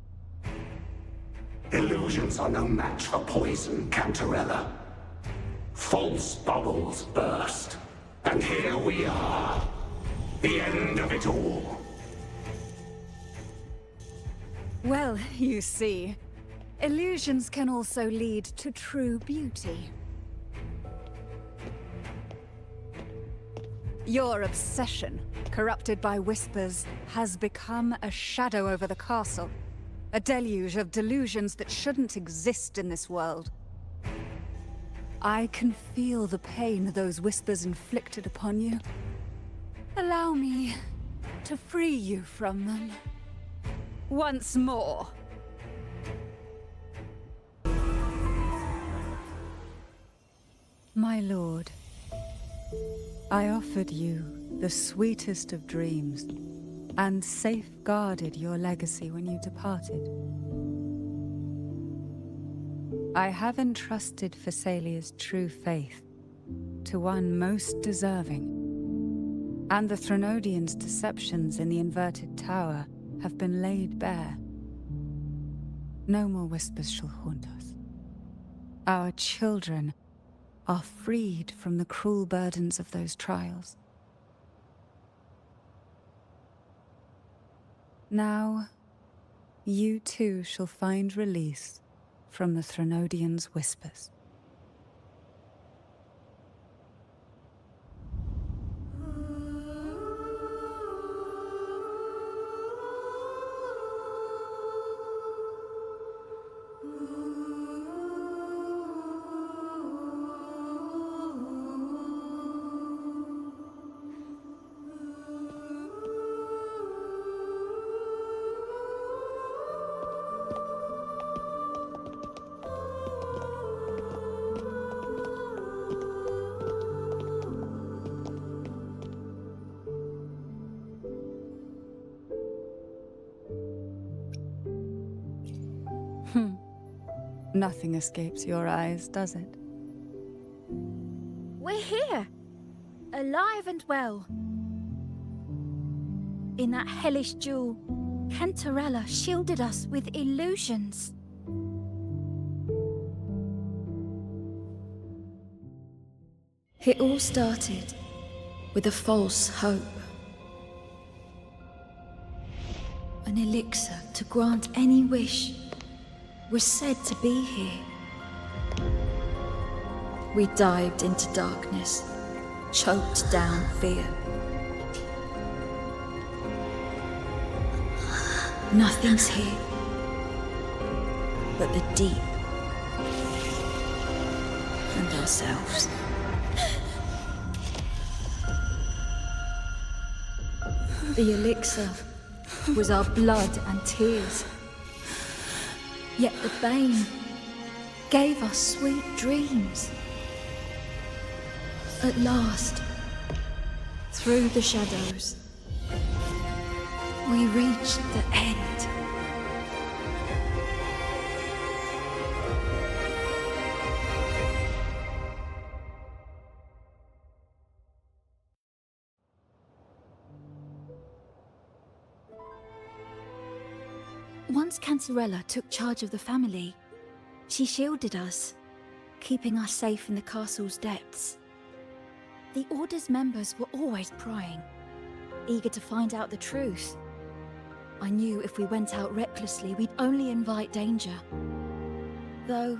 J: Illusions are no match for poison, Cantarella. False bubbles burst, and here we are. The end of it all.
D: Well, you see, illusions can also lead to true beauty. Your obsession, corrupted by whispers, has become a shadow over the castle. A deluge of delusions that shouldn't exist in this world. I can feel the pain those whispers inflicted upon you. Allow me to free you from them. Once more. My lord, I offered you the sweetest of dreams and safeguarded your legacy when you departed. I have entrusted Phassalia's true faith to one most deserving, and the Threnodians' deceptions in the inverted tower have been laid bare. No more whispers shall haunt us. Our children are freed from the cruel burdens of those trials. Now, you too shall find release from the Threnodian's whispers. Nothing escapes your eyes, does it?
K: We're here, alive and well. In that hellish duel, Cantarella shielded us with illusions.
F: It all started with a false hope. An elixir to grant any wish was said to be here. We dived into darkness, choked down fear. Nothing's here but the deep and ourselves. The elixir was our blood and tears. Yet the bane gave us sweet dreams. At last, through the shadows, we reached the end.
K: Once Cantarella took charge of the family, she shielded us, keeping us safe in the castle's depths. The Order's members were always prying, eager to find out the truth. I knew if we went out recklessly, we'd only invite danger. Though,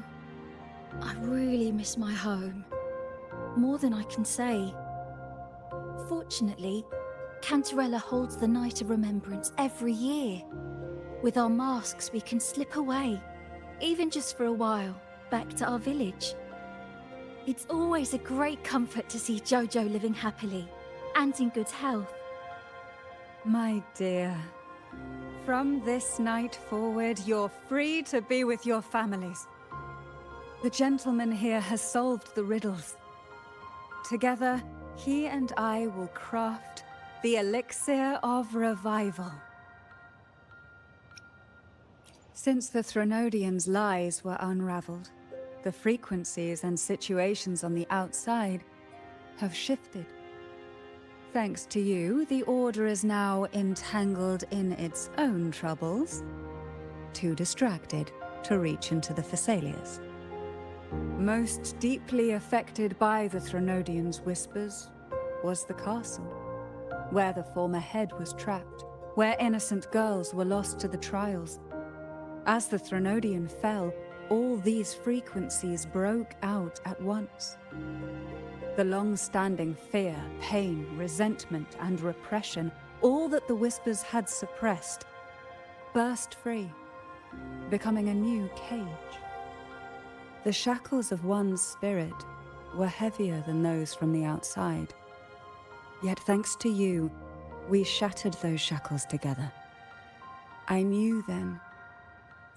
K: I really miss my home, more than I can say. Fortunately, Cantarella holds the Night of Remembrance every year. With our masks, we can slip away, even just for a while, back to our village. It's always a great comfort to see Jojo living happily and in good health.
D: My dear, from this night forward, you're free to be with your families. The gentleman here has solved the riddles. Together, he and I will craft the Elixir of Revival. Since the Threnodians' lies were unraveled, the frequencies and situations on the outside have shifted. Thanks to you, the Order is now entangled in its own troubles, too distracted to reach into the Thessalias. Most deeply affected by the Threnodians' whispers was the castle, where the former head was trapped, where innocent girls were lost to the trials. As the Threnodian fell, all these frequencies broke out at once. The long-standing fear, pain, resentment, and repression, all that the whispers had suppressed, burst free, becoming a new cage. The shackles of one's spirit were heavier than those from the outside. Yet thanks to you, we shattered those shackles together. I knew then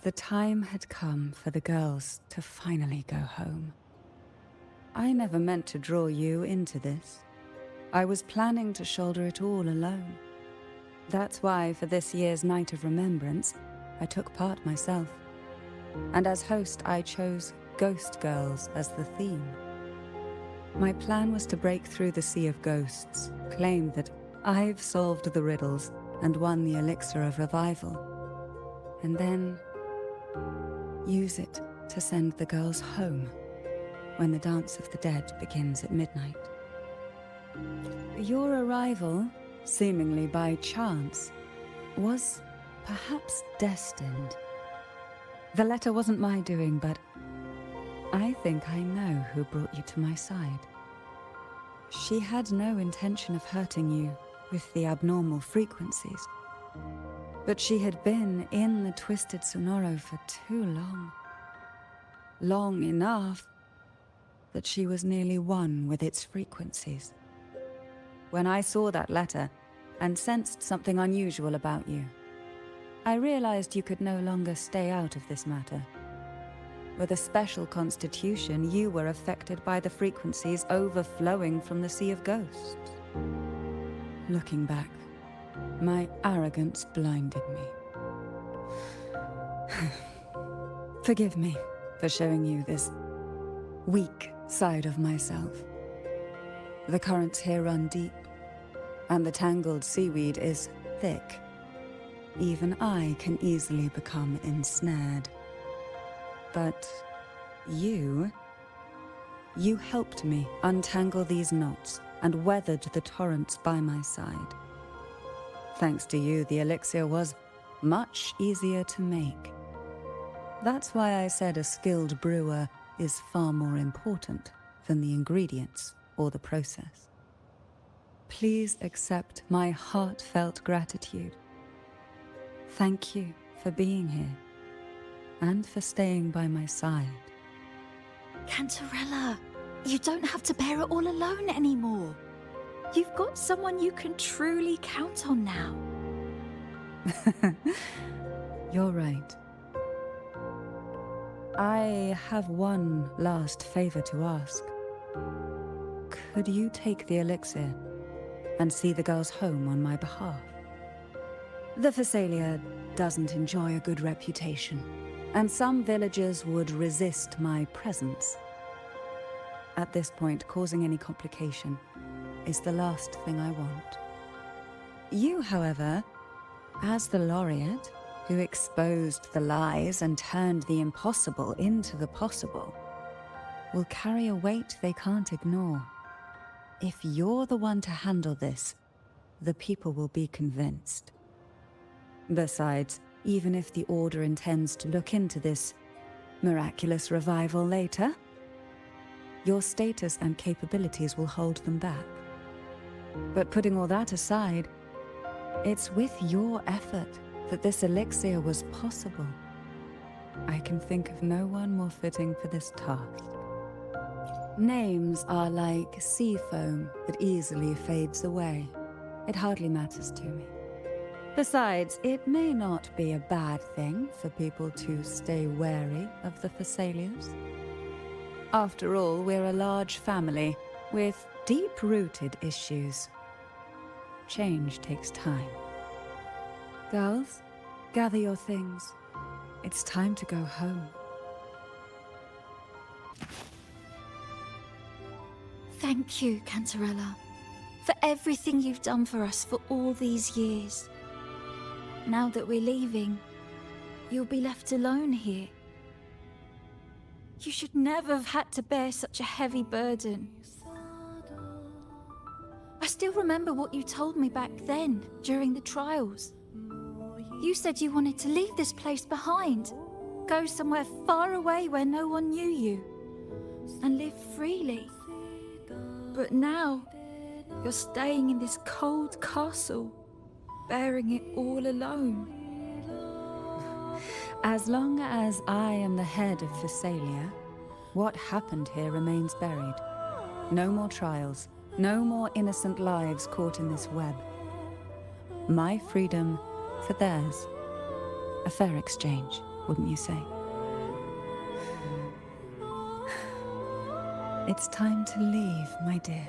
D: the time had come for the girls to finally go home. I never meant to draw you into this. I was planning to shoulder it all alone. That's why for this year's Night of Remembrance, I took part myself. And as host, I chose Ghost Girls as the theme. My plan was to break through the sea of ghosts, claim that I've solved the riddles and won the Elixir of Revival, and then use it to send the girls home when the Dance of the Dead begins at midnight. Your arrival, seemingly by chance, was perhaps destined. The letter wasn't my doing, but I think I know who brought you to my side. She had no intention of hurting you with the abnormal frequencies, but she had been in the Twisted Sonoro for too long. Long enough that she was nearly one with its frequencies. When I saw that letter and sensed something unusual about you, I realized you could no longer stay out of this matter. With a special constitution, you were affected by the frequencies overflowing from the Sea of Ghosts. Looking back, my arrogance blinded me. Forgive me for showing you this weak side of myself. The currents here run deep, and the tangled seaweed is thick. Even I can easily become ensnared. But you helped me untangle these knots and weathered the torrents by my side. Thanks to you, the elixir was much easier to make. That's why I said a skilled brewer is far more important than the ingredients or the process. Please accept my heartfelt gratitude. Thank you for being here, and for staying by my side.
K: Cantarella, you don't have to bear it all alone anymore. You've got someone you can truly count on now.
D: You're right. I have one last favor to ask. Could you take the elixir and see the girls home on my behalf? The Phasalia doesn't enjoy a good reputation, and some villagers would resist my presence. At this point, causing any complication is the last thing I want. You, however, as the laureate who exposed the lies and turned the impossible into the possible, will carry a weight they can't ignore. If you're the one to handle this, the people will be convinced. Besides, even if the Order intends to look into this miraculous revival later, your status and capabilities will hold them back. But putting all that aside, it's with your effort that this elixir was possible. I can think of no one more fitting for this task. Names are like sea foam that easily fades away. It hardly matters to me. Besides, it may not be a bad thing for people to stay wary of the Phasalias. After all, we're a large family with deep-rooted issues. Change takes time. Girls, gather your things. It's time to go home.
K: Thank you, Cantarella, for everything you've done for us for all these years. Now that we're leaving, you'll be left alone here. You should never have had to bear such a heavy burden. I still remember what you told me back then, during the trials. You said you wanted to leave this place behind, go somewhere far away where no one knew you, and live freely. But now, you're staying in this cold castle, bearing it all alone.
D: As long as I am the head of Phasalia, what happened here remains buried. No more trials, no more innocent lives caught in this web. My freedom for theirs. A fair exchange, wouldn't you say? It's time to leave, my dear.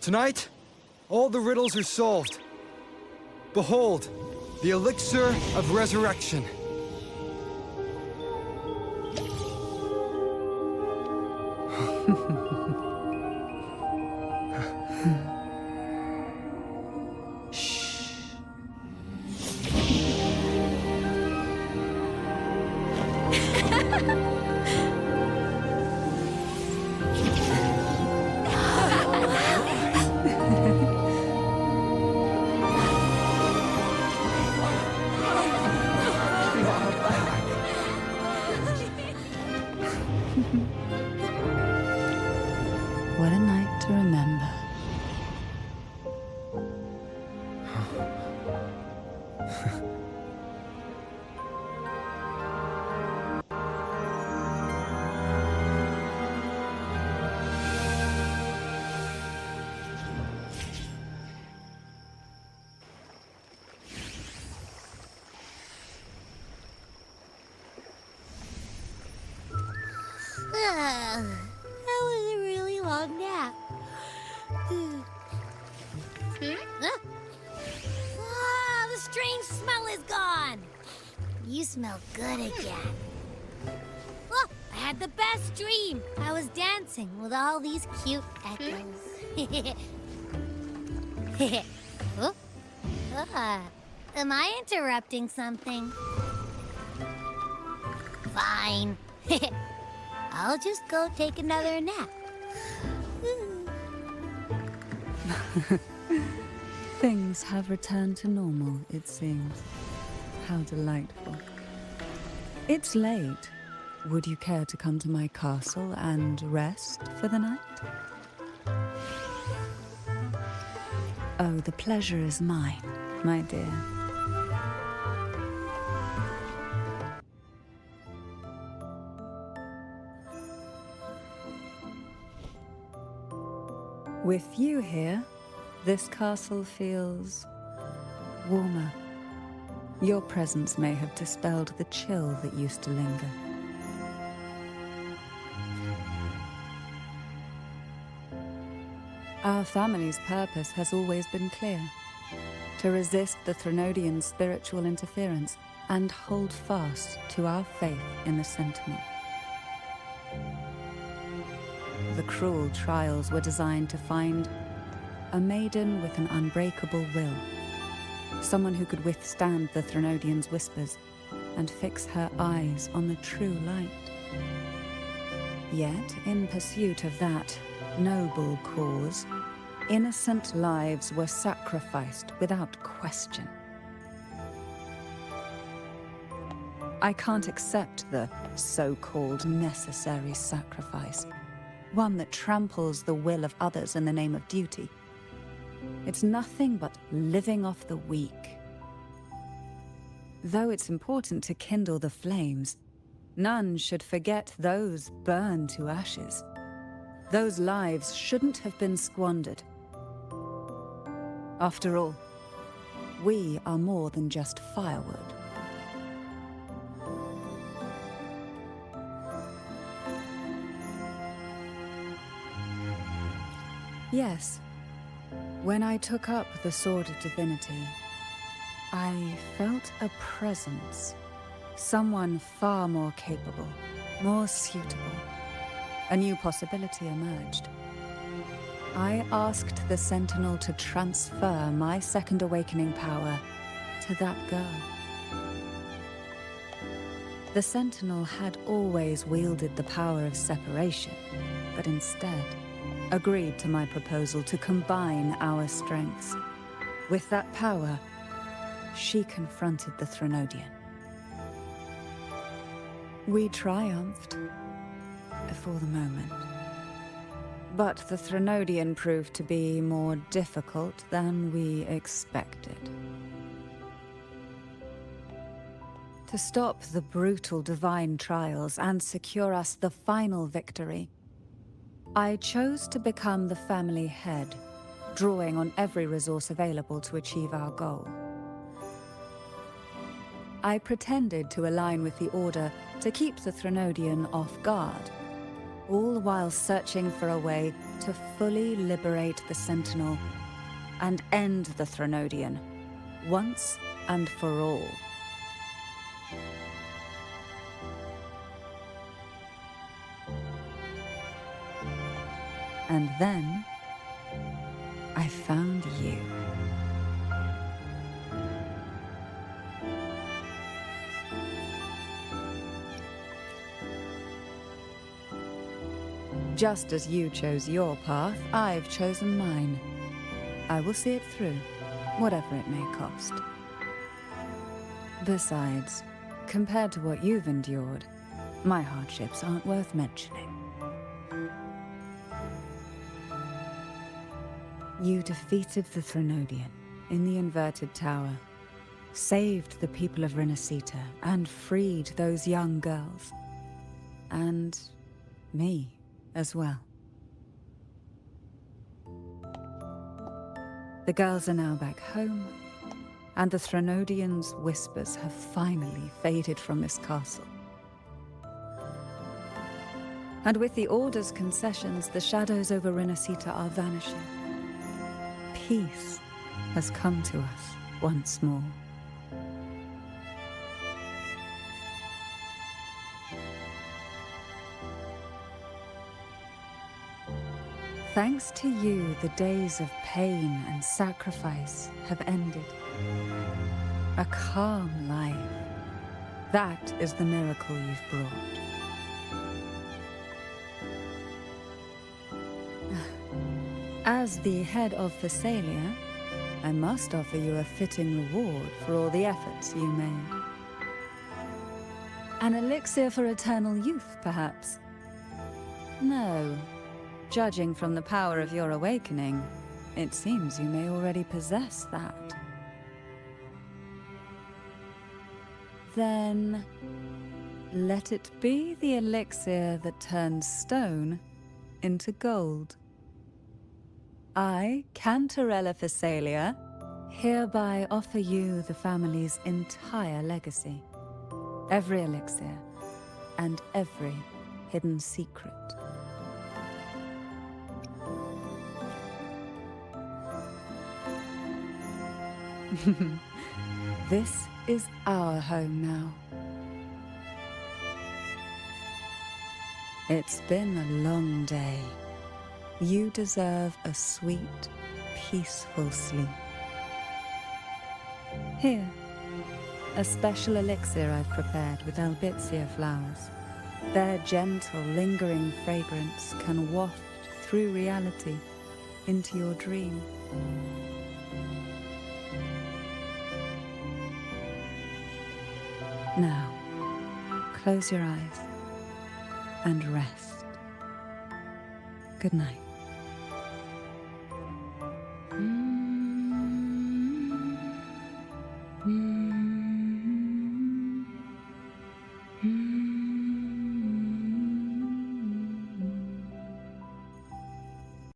A: Tonight, all the riddles are solved. Behold, the elixir of resurrection.
D: What a night to remember.
B: That was a really long nap. Ah, the strange smell is gone. You smell good again. Oh, I had the best dream. I was dancing with all these cute echoes. Oh, am I interrupting something? Fine. I'll just go take another nap.
D: Things have returned to normal, it seems. How delightful. It's late. Would you care to come to my castle and rest for the night? Oh, the pleasure is mine, my dear. With you here, this castle feels warmer. Your presence may have dispelled the chill that used to linger. Our family's purpose has always been clear: to resist the Threnodian spiritual interference and hold fast to our faith in the Sentinel. The cruel trials were designed to find a maiden with an unbreakable will, someone who could withstand the Threnodian's whispers and fix her eyes on the true light. Yet, in pursuit of that noble cause, innocent lives were sacrificed without question. I can't accept the so-called necessary sacrifice, one that tramples the will of others in the name of duty. It's nothing but living off the weak. Though it's important to kindle the flames, none should forget those burned to ashes. Those lives shouldn't have been squandered. After all, we are more than just firewood. Yes, when I took up the Sword of Divinity, I felt a presence. Someone far more capable, more suitable. A new possibility emerged. I asked the Sentinel to transfer my second awakening power to that girl. The Sentinel had always wielded the power of separation, but instead agreed to my proposal to combine our strengths. With that power, she confronted the Threnodian. We triumphed, for the moment. But the Threnodian proved to be more difficult than we expected. To stop the brutal divine trials and secure us the final victory, I chose to become the family head, drawing on every resource available to achieve our goal. I pretended to align with the Order to keep the Threnodian off guard, all while searching for a way to fully liberate the Sentinel and end the Threnodian, once and for all. And then, I found you. Just as you chose your path, I've chosen mine. I will see it through, whatever it may cost. Besides, compared to what you've endured, my hardships aren't worth mentioning. You defeated the Threnodian in the Inverted Tower, saved the people of Renacita, and freed those young girls. And me as well. The girls are now back home, and the Threnodian's whispers have finally faded from this castle. And with the Order's concessions, the shadows over Renacita are vanishing. Peace has come to us once more. Thanks to you, the days of pain and sacrifice have ended. A calm life. That is the miracle you've brought. As the head of Phasalia, I must offer you a fitting reward for all the efforts you made. An elixir for eternal youth, perhaps? No. Judging from the power of your awakening, it seems you may already possess that. Then, let it be the elixir that turns stone into gold. I, Cantarella Phasalia, hereby offer you the family's entire legacy. Every elixir and every hidden secret. This is our home now. It's been a long day. You deserve a sweet, peaceful sleep. Here, a special elixir I've prepared with albizia flowers. Their gentle, lingering fragrance can waft through reality into your dream. Now, close your eyes and rest. Good night.